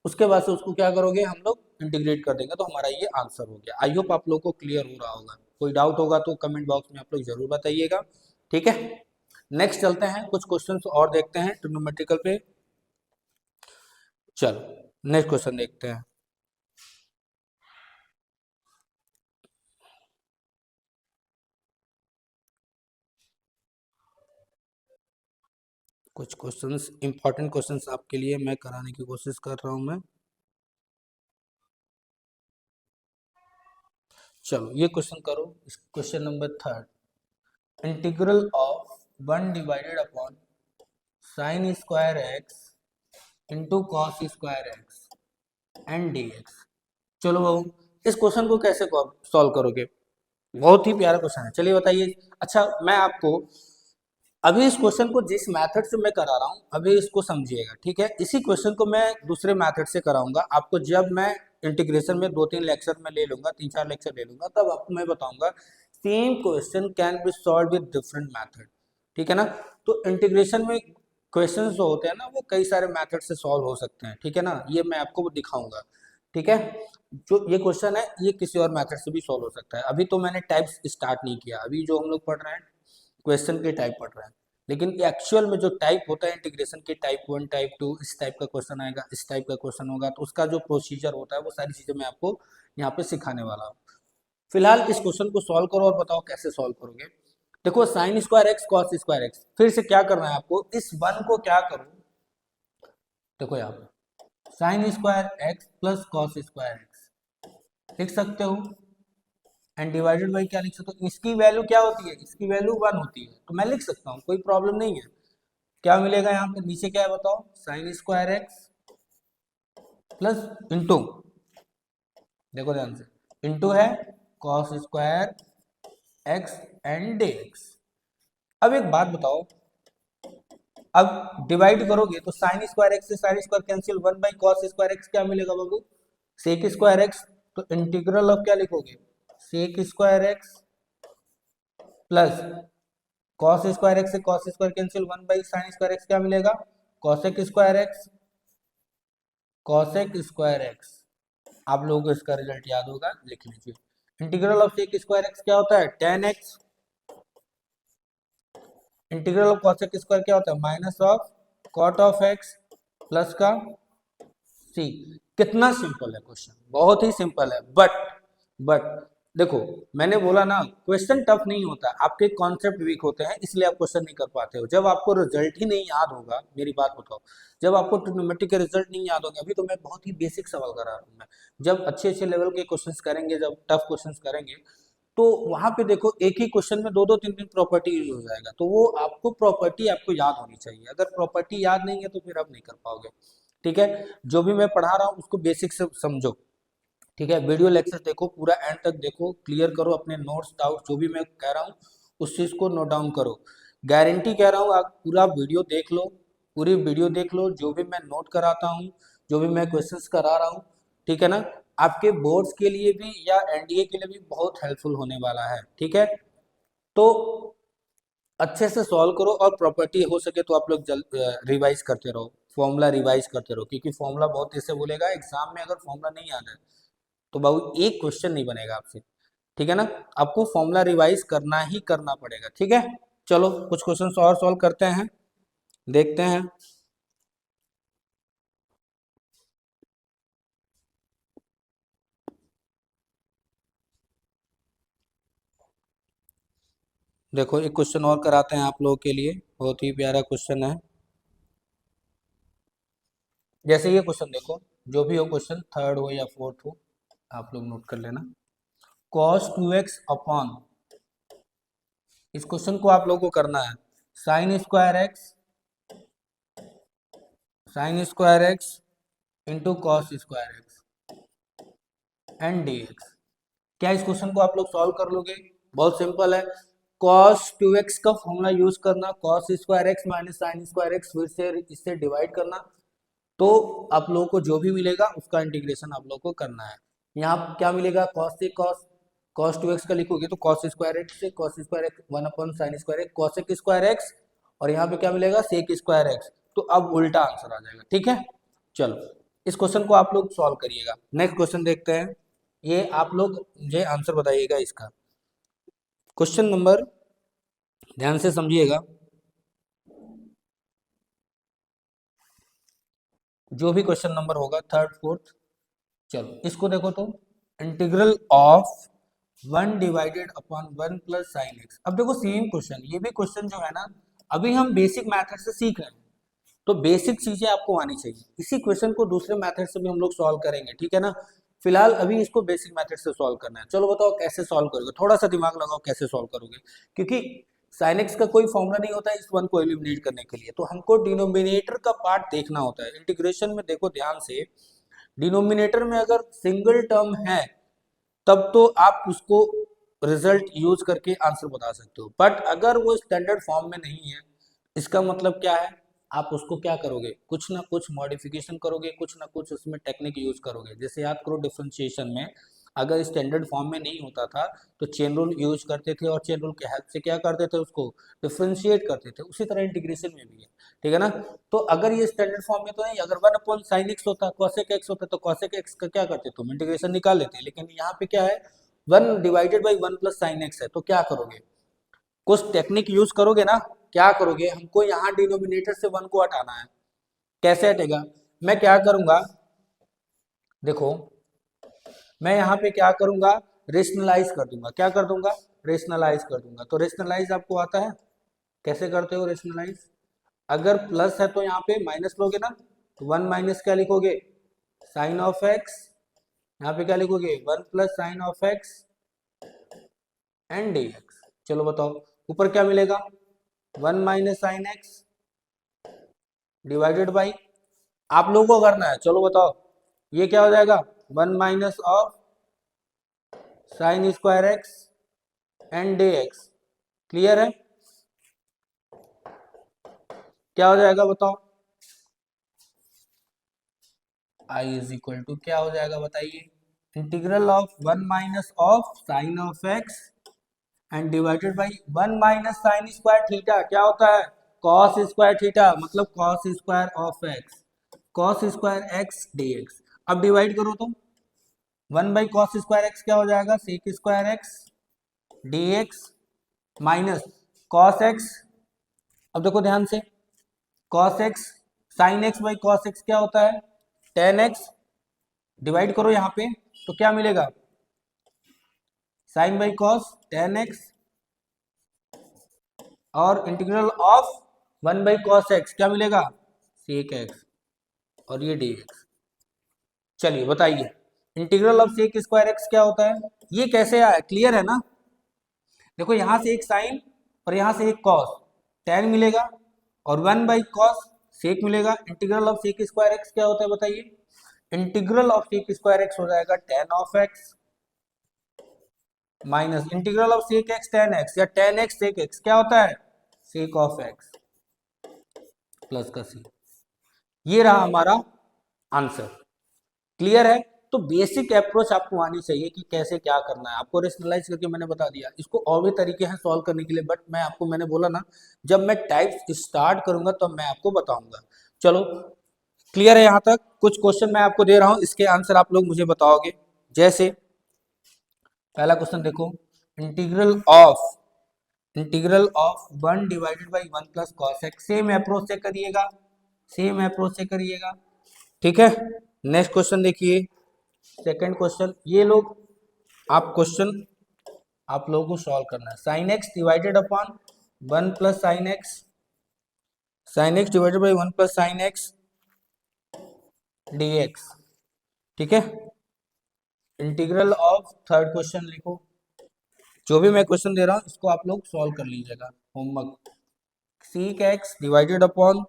उसके बाद से उसको क्या करोगे, हम लोग इंटीग्रेट कर देंगे, तो हमारा ये आंसर हो गया। आई होप आप लोग को क्लियर हो रहा होगा। कोई डाउट होगा तो कमेंट बॉक्स में आप लोग जरूर बताइएगा, ठीक है। नेक्स्ट चलते हैं, कुछ क्वेश्चंस और देखते हैं ट्रिग्नोमेट्रिकल पे। चलो नेक्स्ट क्वेश्चन देखते हैं। कुछ क्वेश्चंस, इंपॉर्टेंट क्वेश्चंस आपके लिए मैं कराने की कोशिश कर रहा हूं मैं। चलो ये क्वेश्चन करो, question number 3, integral of 1 divided upon sine square x into cos square x and dx। चलो बाबू इस क्वेश्चन को कैसे सॉल्व करोगे, बहुत ही प्यारा क्वेश्चन है, चलिए बताइए। अच्छा मैं आपको अभी इस क्वेश्चन को जिस मेथड से मैं करा रहा हूँ अभी इसको समझिएगा, ठीक है। इसी क्वेश्चन को मैं दूसरे मेथड से कराऊंगा आपको, जब मैं इंटीग्रेशन में 2-3 लेक्चर में ले लूंगा, 3-4 लेक्चर ले लूंगा, तब आपको मैं बताऊंगा same question can be solve with different method, ठीक है ना। तो इंटीग्रेशन में क्वेश्चन जो होते हैं ना वो कई सारे मेथड से सॉल्व हो सकते हैं, ठीक है ना, ये मैं आपको दिखाऊंगा, ठीक है। जो ये क्वेश्चन है ये किसी और मेथड से भी सॉल्व हो सकता है। अभी तो मैंने टाइप्स स्टार्ट नहीं किया, अभी जो हम लोग पढ़ रहे हैं क्वेश्चन के टाइप पढ़ रहे हैं, लेकिन एक्चुअल में जो टाइप होता है इंटीग्रेशन के, टाइप 1 टाइप 2 इस टाइप का क्वेश्चन आएगा, इस टाइप का क्वेश्चन होगा, तो उसका जो प्रोसीजर होता है वो सारी चीजें मैं आपको यहाँ पे सिखाने वाला हूँ। फिलहाल इस क्वेश्चन को सॉल्व करो और बताओ कैसे सॉल्व करोगे। देखो sign square x cos square x, फिर से क्या करना है आपको, इस वन को क्या करो, देखो यहाँ पे sine square x plus cos square x लिख सकते हो, एंड डिवाइडेड बाई क्या लिख सकते हो, इसकी वैल्यू क्या होती है, इसकी वैल्यू 1 होती है, तो मैं लिख सकता हूँ, कोई प्रॉब्लम नहीं है। क्या मिलेगा यहाँ पे, नीचे क्या है बताओ, sine square x plus into, देखो ध्यान से, इंटू है cos square x and d x. अब एक बात बताओ, अब डिवाइड करोगे तो साइन स्क्वायर एक्स से sine square cancel, 1/cos square x क्या मिलेगा बाबू, सेक स्क्वायर एक्स, तो इंटीग्रल ऑफ क्या लिखोगे, sec square x plus cos square x से cos square cancel, 1/sin square x क्या मिलेगा, cosec square x, cosec square x. आप लोगों को इसका रिजल्ट याद होगा, लिख लीजिए। Integral of sec square x क्या होता है, tan x, integral of cosec square क्या होता है, minus of cot of x plus का सी। कितना सिंपल है क्वेश्चन, बहुत ही सिंपल है। बट देखो, मैंने बोला ना क्वेश्चन टफ नहीं होता, आपके कॉन्सेप्ट वीक होते हैं इसलिए आप क्वेश्चन नहीं कर पाते हो। जब आपको रिजल्ट ही नहीं याद होगा, मेरी बात बताओ, जब आपको ट्रिग्नोमेट्री के रिजल्ट नहीं याद होंगे, अभी तो मैं बहुत ही बेसिक सवाल करा रहा हूँ मैं, जब अच्छे अच्छे लेवल के क्वेश्चंस करेंगे, जब टफ क्वेश्चंस करेंगे, तो वहां पे देखो एक ही क्वेश्चन में दो दो तीन तीन प्रॉपर्टी यूज हो जाएगा, तो वो आपको प्रॉपर्टी आपको याद होनी चाहिए। अगर प्रॉपर्टी याद नहीं है तो फिर आप नहीं कर पाओगे। ठीक है, जो भी मैं पढ़ा रहा हूँ उसको बेसिक से समझो। ठीक है, वीडियो लेक्चर देखो, पूरा एंड तक देखो, क्लियर करो अपने नोट्स डाउट, जो भी मैं कह रहा हूँ उस चीज को नोट डाउन करो। गारंटी कह रहा हूँ, आप पूरा वीडियो देख लो, पूरी वीडियो देख लो, जो भी मैं नोट कराता हूँ, जो भी मैं क्वेश्चंस करा रहा हूँ, ठीक है ना, आपके बोर्ड्स के लिए भी या एनडीए के लिए भी बहुत हेल्पफुल होने वाला है। ठीक है, तो अच्छे से सॉल्व करो, और प्रॉपर्टी हो सके तो आप लोग जल्द रिवाइज करते रहो, फॉर्मूला रिवाइज करते रहो, क्योंकि फॉर्मूला बहुत तेज से बोलेगा, एग्जाम में अगर फॉर्मूला नहीं याद है तो बाबू एक क्वेश्चन नहीं बनेगा आपसे। ठीक है ना, आपको फॉर्मूला रिवाइज करना ही करना पड़ेगा। ठीक है, चलो कुछ क्वेश्चन और सॉल्व करते हैं, देखते हैं। देखो एक क्वेश्चन और कराते हैं आप लोगों के लिए, बहुत ही प्यारा क्वेश्चन है। जैसे ये क्वेश्चन देखो, जो भी हो क्वेश्चन, थर्ड हो या फोर्थ हो, आप लोग नोट कर लेना। cos 2x अपॉन, इस क्वेश्चन को आप लोगों को करना है, sine square x, sine square x into cos square x and d x. क्या इस क्वेश्चन को आप लोग सॉल्व कर लोगे, बहुत सिंपल है। cos 2x का फॉर्मूला यूज करना, cos square x minus sign square x, फिर से इससे डिवाइड करना, तो आप लोगों को जो भी मिलेगा उसका इंटीग्रेशन आप लोगों को करना है। यहाँ क्या मिलेगा, cos से cos 2x का लिखोगे तो cos स्क्वायर एक्स से cos square x 1 upon sine square x cosec square x, और यहाँ पे क्या मिलेगा, sec स्क्वायर एक्स, तो अब उल्टा आंसर आ जाएगा। ठीक है, चलो इस क्वेश्चन को आप लोग सॉल्व करिएगा। नेक्स्ट क्वेश्चन देखते हैं, ये आप लोग मुझे आंसर बताइएगा इसका। क्वेश्चन नंबर, ध्यान से समझिएगा, जो भी क्वेश्चन नंबर होगा थर्ड फोर्थ, चलो इसको देखो तो, integral of 1 divided upon 1 plus sine x. अब देखो सेम क्वेश्चन, ये भी क्वेश्चन जो है ना, अभी हम बेसिक मेथड से सीख रहे हैं, तो बेसिक चीजें आपको आनी चाहिए। इसी क्वेश्चन को दूसरे मेथड से भी हम लोग सॉल्व करेंगे, ठीक है ना। फिलहाल अभी इसको बेसिक मेथड से सॉल्व करना है। चलो बताओ कैसे सॉल्व करोगे, थोड़ा सा दिमाग लगाओ कैसे सॉल्व करोगे, क्योंकि साइन एक्स का कोई फॉर्मूला नहीं होता है इस वन को एलिमिनेट करने के लिए, तो हमको डिनोमिनेटर का पार्ट देखना होता है। इंटीग्रेशन में देखो ध्यान से, डिनोमिनेटर में अगर सिंगल टर्म है तब तो आप उसको रिजल्ट यूज करके आंसर बता सकते हो, बट अगर वो स्टैंडर्ड फॉर्म में नहीं है, इसका मतलब क्या है, आप उसको क्या करोगे, कुछ ना कुछ मॉडिफिकेशन करोगे, कुछ ना कुछ उसमें टेक्निक यूज करोगे। जैसे याद करो डिफरेंशिएशन में, अगर स्टैंडर्ड फॉर्म में नहीं होता था तो चेन रूल यूज करते थे, और चेन रूल के हेल्प से क्या करते थे, उसको डिफरेंशिएट करते थे। उसी तरह इंटीग्रेशन में भी है, ठीक है ना। तो अगर ये स्टैंडर्ड फॉर्म में तो नहीं, अगर 1 अपॉन साइन एक्स होता, कॉसेक एक्स होता, तो कॉसेक एक्स का क्या करते तुम, इंटीग्रेशन निकाल लेते। लेकिन यहाँ पे क्या है, 1 divided by 1 plus sine x है, तो क्या करोगे, कुछ टेक्निक यूज करोगे ना। क्या करोगे, हमको यहाँ डिनोमिनेटर से 1 को हटाना है, कैसे हटेगा, मैं क्या करूंगा, देखो मैं यहाँ पे क्या करूंगा, रेशनलाइज कर दूंगा। क्या कर दूंगा, रेशनलाइज कर दूंगा। तो रेशनलाइज आपको आता है, कैसे करते हो रेशनलाइज, अगर प्लस है तो यहाँ पे माइनस लोगे ना, तो 1 माइनस क्या लिखोगे, साइन ऑफ एक्स, यहाँ पे क्या लिखोगे 1 plus sine of x and d x. चलो बताओ ऊपर क्या मिलेगा, 1 minus sine x divided by, आप लोगों को करना है, चलो बताओ ये क्या हो जाएगा, 1 minus of sine square x and d x. Clear है, क्या हो जाएगा बताओ, आई इज इक्वल टू क्या हो जाएगा बताइए, integral of 1 minus of sine of x and divided by 1 minus sine square theta, क्या होता है कॉस स्क्वायर थीटा, मतलब cos square of x, cos square x d x. अब डिवाइड करो तो 1 बाई कॉस स्क्वायर एक्स क्या हो जाएगा, sec square x d x minus cos x, अब देखो ध्यान से, cos x sine x by cos x क्या होता है टेन एक्स, डिवाइड करो यहाँ पे तो क्या मिलेगा, sine by cos tan x और integral of 1 by cos x क्या मिलेगा सेक एक्स और ये डी एक्स। चलिए बताइए integral of sec square x क्या होता है, ये कैसे आया, क्लियर है ना। देखो यहाँ से एक साइन और यहाँ से एक कॉस, टेन मिलेगा और 1 बाई कॉस सेक मिलेगा, integral of sec square x क्या होता है बताइए, integral of sec square x हो जाएगा tan of x minus integral of sec x tan x, या टेन एक्स सेक एक्स क्या होता है सेक ऑफ एक्स प्लस का सी। ये रहा हमारा आंसर, क्लियर है। तो बेसिक अप्रोच आपको आनी चाहिए कि कैसे क्या करना है, आपको रेशनलाइज करके मैंने बता दिया, इसको और भी तरीके हैं सॉल्व करने के लिए, बट मैं आपको मैंने बोला ना जब मैं टाइप्स स्टार्ट करूंगा तब मैं आपको बताऊंगा। चलो क्लियर है यहाँ तक, कुछ क्वेश्चन मैं आपको दे रहा हूँ, इसके आंसर आप लोग मुझे बताओगे। जैसे पहला क्वेश्चन देखो, integral of 1 divided by 1 plus cos x, same approach से करिएगा, सेम अप्रोच से करिएगा, ठीक है। नेक्स्ट क्वेश्चन देखिए, सेकंड क्वेश्चन, ये लोग आप क्वेश्चन आप लोगों को सॉल्व करना है, sine x divided upon 1 plus sine x, sine x divided by 1 plus sine x d x, ठीक है। इंटीग्रल ऑफ थर्ड क्वेश्चन लिखो, जो भी मैं क्वेश्चन दे रहा हूँ इसको आप लोग सॉल्व कर लीजिएगा homework, sec x divided upon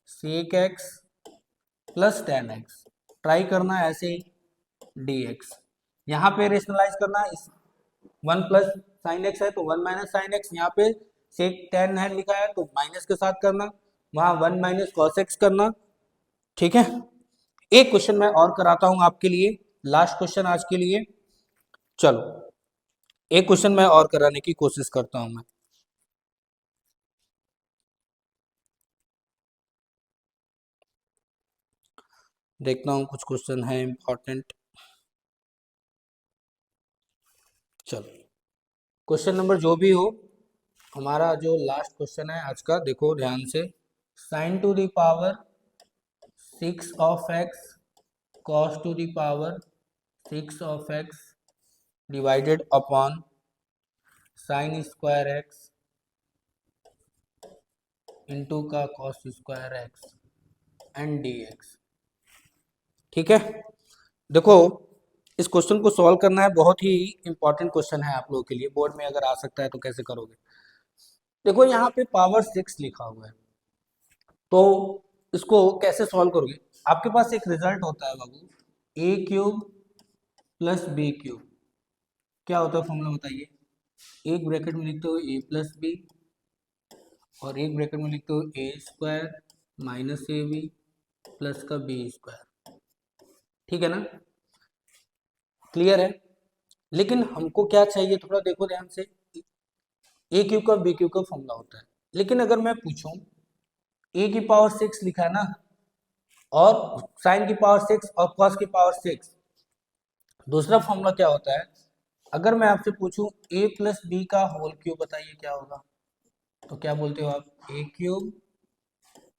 sec x plus tan x, try करना है ऐसे ही डी एक्स, यहाँ पे रेशनलाइज करना है, इस 1 प्लस साइन एक्स है तो 1 माइनस साइन एक्स, यहाँ पे सेक टेन है लिखा है तो माइनस के साथ करना, वहाँ 1 माइनस कॉस एक्स करना, ठीक है। एक क्वेश्चन मैं और कराता हूँ आपके लिए, लास्ट क्वेश्चन आज के लिए, चलो एक क्वेश्चन मैं और कराने की कोशिश करता हूँ मैं, देखता हूँ कुछ क्वेश्चन है इंपॉर्टेंट। चलो क्वेश्चन नंबर जो भी हो, हमारा जो लास्ट क्वेश्चन है आज का, देखो ध्यान से, sine to the power 6 of x cos to the power 6 of x divided upon sine square x into का cos square x and d x, ठीक है। देखो इस क्वेश्चन को सॉल्व करना है, बहुत ही इंपॉर्टेंट क्वेश्चन है आप लोगों के लिए, बोर्ड में अगर आ सकता है तो कैसे करोगे। देखो यहाँ पे पावर 6 लिखा हुआ है, तो इसको कैसे सॉल्व करोगे, आपके पास एक रिजल्ट होता है बाबू, ए क्यूब प्लस बी क्यूब, क्या होता है फॉर्मूला बताइए, एक ब्रैकेट में लिखते हो ए प्लस बी और एक ब्रैकेट में लिखते हो a square minus a b plus का बी स्क्वायर, ठीक है ना, क्लियर है। लेकिन हमको क्या चाहिए, थोड़ा देखो ध्यान से, ए क्यूब का बी क्यूब का फॉर्मूला होता है, लेकिन अगर मैं पूछूं ए की पावर 6 लिखा है ना, और साइन की पावर 6 और कॉस की पावर 6, दूसरा फॉर्मूला क्या होता है, अगर मैं आपसे पूछूं ए प्लस बी का होल क्यूब बताइए क्या होगा, तो क्या बोलते हो आप, a cube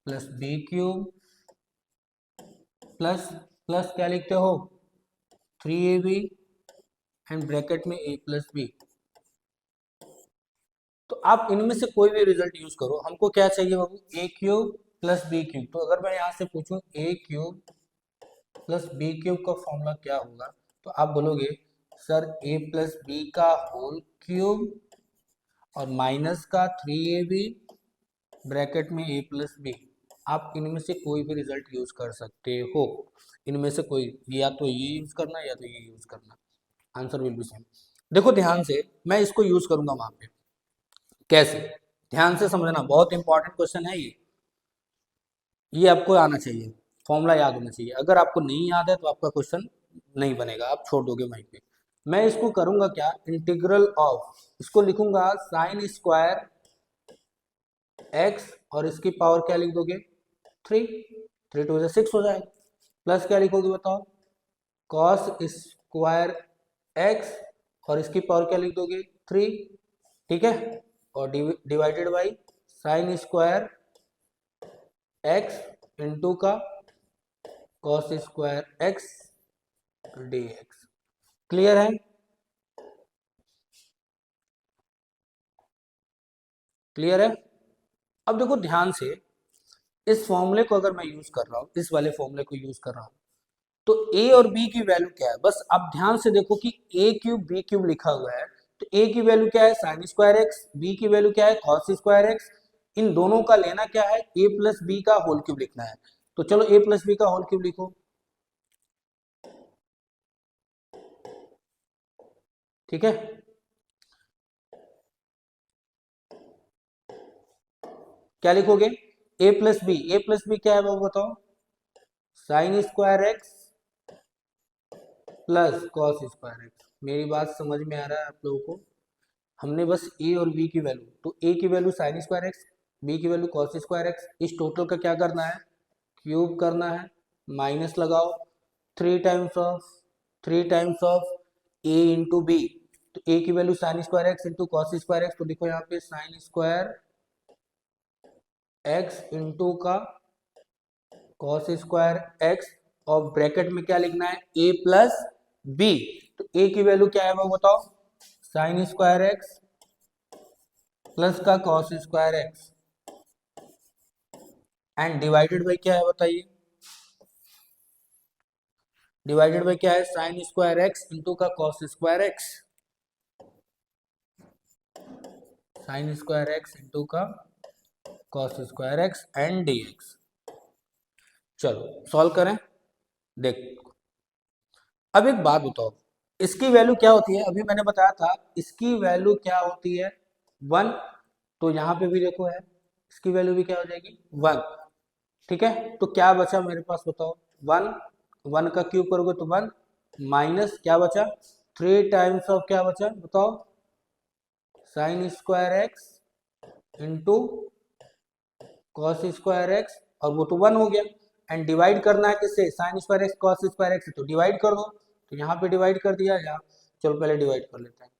plus b cube plus plus क्या लिखते हो 3ab एंड ब्रैकेट में ए प्लस बी। तो आप इनमें से कोई भी रिजल्ट यूज करो, हमको क्या चाहिए बाबू, ए क्यूब प्लस बी क्यूब, तो अगर मैं यहाँ से पूछूं ए क्यूब प्लस बी क्यूब का फॉर्मूला क्या होगा, तो आप बोलोगे सर ए प्लस बी का होल क्यूब और माइनस का 3ab ब्रैकेट में ए प्लस बी। आप इनमें से कोई भी रिजल्ट यूज कर सकते हो, इनमें से कोई, या तो ये यूज करना या तो ये यूज करना, आंसर विल बी सेम। देखो ध्यान से, मैं इसको यूज करूंगा वहां पे कैसे, ध्यान से समझना, बहुत इंपॉर्टेंट क्वेश्चन है ये आपको आना चाहिए, फॉर्मूला याद होना चाहिए। अगर आपको नहीं याद है तो आपका क्वेश्चन नहीं बनेगा, आप छोड़ दोगे वहीं पे। मैं इसको करूंगा क्या, इंटीग्रल ऑफ, इसको लिखूंगा साइन स्क्वायर एक्स और इसकी पावर क्या लिख दोगे 3, 3 टू 6 हो जाएगा, प्लस क्या लिखोगे बताओ, कॉस स्क्वायर एक्स और इसकी पावर क्या लिख दोगे 3, ठीक है, और divided by sine square x into का cos square x d x. Clear है, क्लियर है। अब देखो ध्यान से, इस फॉर्मूले को अगर मैं यूज कर रहा हूँ, इस वाले फॉर्मूले को यूज कर रहा हूँ, तो ए और बी की वैल्यू क्या है, बस आप ध्यान से देखो कि ए क्यूब बी क्यूब लिखा हुआ है, तो ए की वैल्यू क्या है साइन स्क्वायर एक्स, बी की वैल्यू क्या है कॉस स्क्वायर एक्स, इन दोनों का लेना क्या है ए प्लस बी का होल क्यूब लिखना है। तो चलो ए प्लस बी का होल क्यूब लिखो, ठीक है, क्या लिखोगे ए प्लस बी क्या है वो बताओ, sine square x plus cos square x. मेरी बात समझ में आ रहा है आप लोगों को, हमने बस ए और बी की वैल्यू, तो ए की value sine square x, b की वैल्यू कॉस स्क्वायर एक्स, इस टोटल का क्या करना है क्यूब करना है, माइनस लगाओ, three times of a into b, तो ए की value sine square x into cos square x, तो देखो यहाँ पे साइन स्क्वायर एक्स इंटू का कॉस स्क्वायर एक्स, और ब्रैकेट में क्या लिखना है ए प्लस बी, तो ए की वैल्यू क्या है वो बताओ, साइन स्क्वायर एक्स प्लस का cos square x, and divided by क्या है बताइए, डिवाइडेड बाई क्या है साइन स्क्वायर एक्स इंटू का cos square x, sine square x into का cos square x and d x. चलो सॉल्व करें, देख अब एक बात बताओ, इसकी वैल्यू क्या होती है, अभी मैंने बताया था इसकी वैल्यू क्या होती है 1, तो यहाँ पे भी देखो है, इसकी वैल्यू भी क्या हो जाएगी 1, ठीक है, तो क्या बचा मेरे पास बताओ 1, 1 का क्यूब करोगे तो 1, माइनस क्या बचा 3 टाइम्स ऑफ क्या बचा बताओ, sine square x into cos square x, और वो तो 1 हो गया, एंड डिवाइड करना है किससे, sign square x cos square x, तो डिवाइड कर दो, तो यहाँ पे डिवाइड कर दिया, यहाँ चलो पहले डिवाइड कर लेते हैं,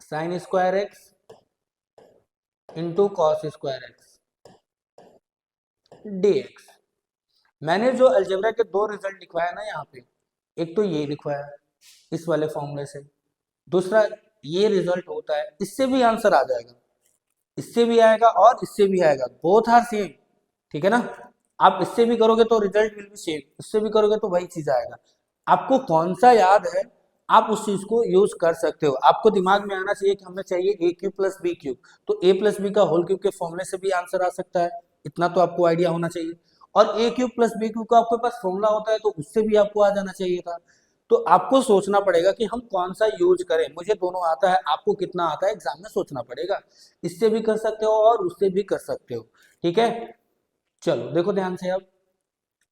sign square x into cos square x dx। मैंने जो अलजेब्रा के दो रिजल्ट लिखवाया ना यहाँ पे, एक तो ये लिखवाया इस वाले फॉर्मूले से, दूसरा ये रिजल्ट होता है, इससे भी आंसर आ जाएगा, इससे भी आएगा और इससे भी आएगा, बोथ आर सेम, ठीक है ना, आप इससे भी करोगे तो रिजल्ट विल बी सेम, इससे भी करोगे तो वही चीज आएगा, आपको कौन सा याद है आप उस चीज को यूज कर सकते हो, आपको दिमाग में आना चाहिए कि हमें चाहिए ए क्यूब प्लस बी क्यूब, तो ए प्लस बी का होल क्यूब के फॉर्मूले से भी आंसर आ सकता है, इतना तो आपको आइडिया होना चाहिए, और ए क्यूब प्लस बी क्यूब का आपके पास फॉर्मूला होता है तो उससे भी आपको आ जाना चाहिए था, तो आपको सोचना पड़ेगा कि हम कौन सा यूज करें, मुझे दोनों आता है, आपको कितना आता है एग्जाम में सोचना पड़ेगा, इससे भी कर सकते हो और उससे भी कर सकते हो, ठीक है। चलो देखो ध्यान से,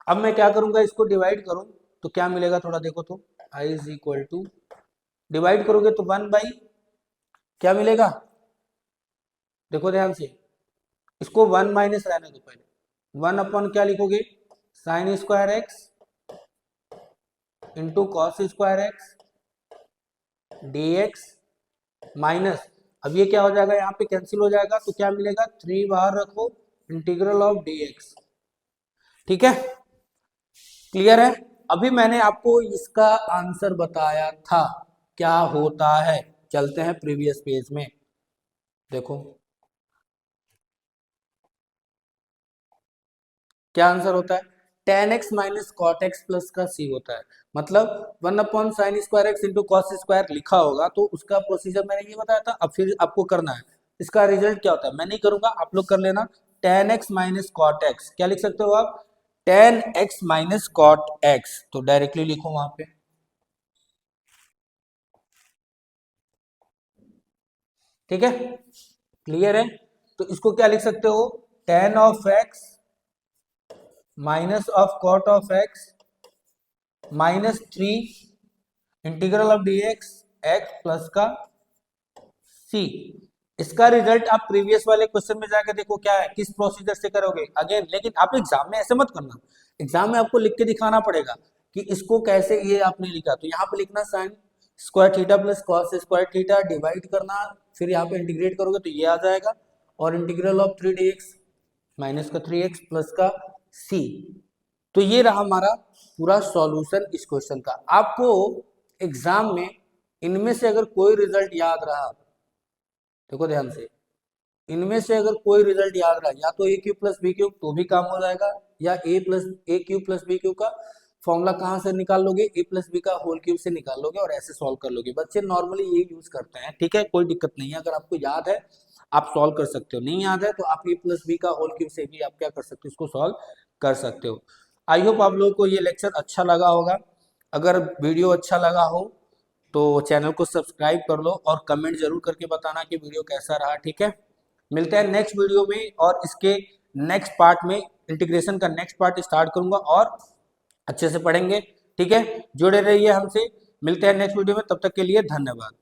अब मैं क्या करूंगा, इसको डिवाइड करूं तो क्या मिलेगा थोड़ा देखो तो, I is equal to, divide करोगे तो 1 बाई क्या मिलेगा, देखो ध्यान से, इसको 1 माइनस रहने दो पहले, 1 अपॉन क्या लिखोगे sign square x into cos square x d x, minus, अब ये क्या हो जाएगा यहाँ पे कैंसिल हो जाएगा, तो क्या मिलेगा 3 बाहर रखो, इंटीग्रल ऑफ डी एक्स, ठीक है, क्लियर है। अभी मैंने आपको इसका आंसर बताया था क्या होता है, चलते हैं प्रीवियस पेज में, देखो क्या आंसर होता है? tan x minus cot x plus का c होता है। मतलब 1/sin² x into cos square लिखा होगा, तो उसका प्रोसीजर मैंने ये बताया था। अब फिर आपको करना है, इसका रिजल्ट क्या होता है मैं नहीं करूंगा, आप लोग कर लेना। tan x minus cot x क्या लिख सकते हो आप? tan x minus cot x, तो डायरेक्टली लिखो वहां पे, ठीक है, क्लियर है? तो इसको क्या लिख सकते हो? tan of x minus of cot of x minus 3 integral of d x x plus का सी। इसका रिजल्ट आप प्रीवियस वाले क्वेश्चन में जाकर देखो क्या है, किस प्रोसीजर से करोगे अगेन। लेकिन आप एग्जाम में ऐसे मत करना, एग्जाम में आपको लिख के दिखाना पड़ेगा कि इसको कैसे, ये आपने लिखा तो यहाँ पे लिखना sine square theta plus cos square theta, divide करना, फिर यहाँ पे इंटीग्रेट करोगे तो ये आ जाएगा, और इंटीग्रल ऑफ 3 dx माइनस का 3x प्लस का सी। तो ये रहा हमारा पूरा सॉल्यूशन इस क्वेश्चन का। आपको एग्जाम में इनमें से अगर कोई रिजल्ट याद रहा, देखो ध्यान से, इनमें से अगर कोई रिजल्ट याद रहा, या तो ए क्यूब प्लस बी क्यूब तो भी काम हो जाएगा, या ए क्यूब प्लस बी क्यूब का फॉर्मूला कहाँ से निकाल लोगे? ए प्लस बी का होल क्यूब से निकाल लोगे और ऐसे सॉल्व कर लोगे। बच्चे नॉर्मली ये यूज करते हैं, ठीक है, कोई दिक्कत नहीं है। अगर आपको याद है आप सॉल्व कर सकते हो, नहीं याद है तो आप ए प्लस बी का होल क्यूब से भी आप क्या कर सकते हो, इसको सॉल्व कर सकते हो। आई होप आप लोगों को ये लेक्चर अच्छा लगा होगा। अगर वीडियो अच्छा लगा हो तो चैनल को सब्सक्राइब कर लो और कमेंट जरूर करके बताना कि वीडियो कैसा रहा, ठीक है। मिलते हैं नेक्स्ट वीडियो में, और इसके नेक्स्ट पार्ट में इंटीग्रेशन का नेक्स्ट पार्ट स्टार्ट करूंगा और अच्छे से पढ़ेंगे, ठीक है। जुड़े रहिए हमसे, मिलते हैं नेक्स्ट वीडियो में, तब तक के लिए धन्यवाद।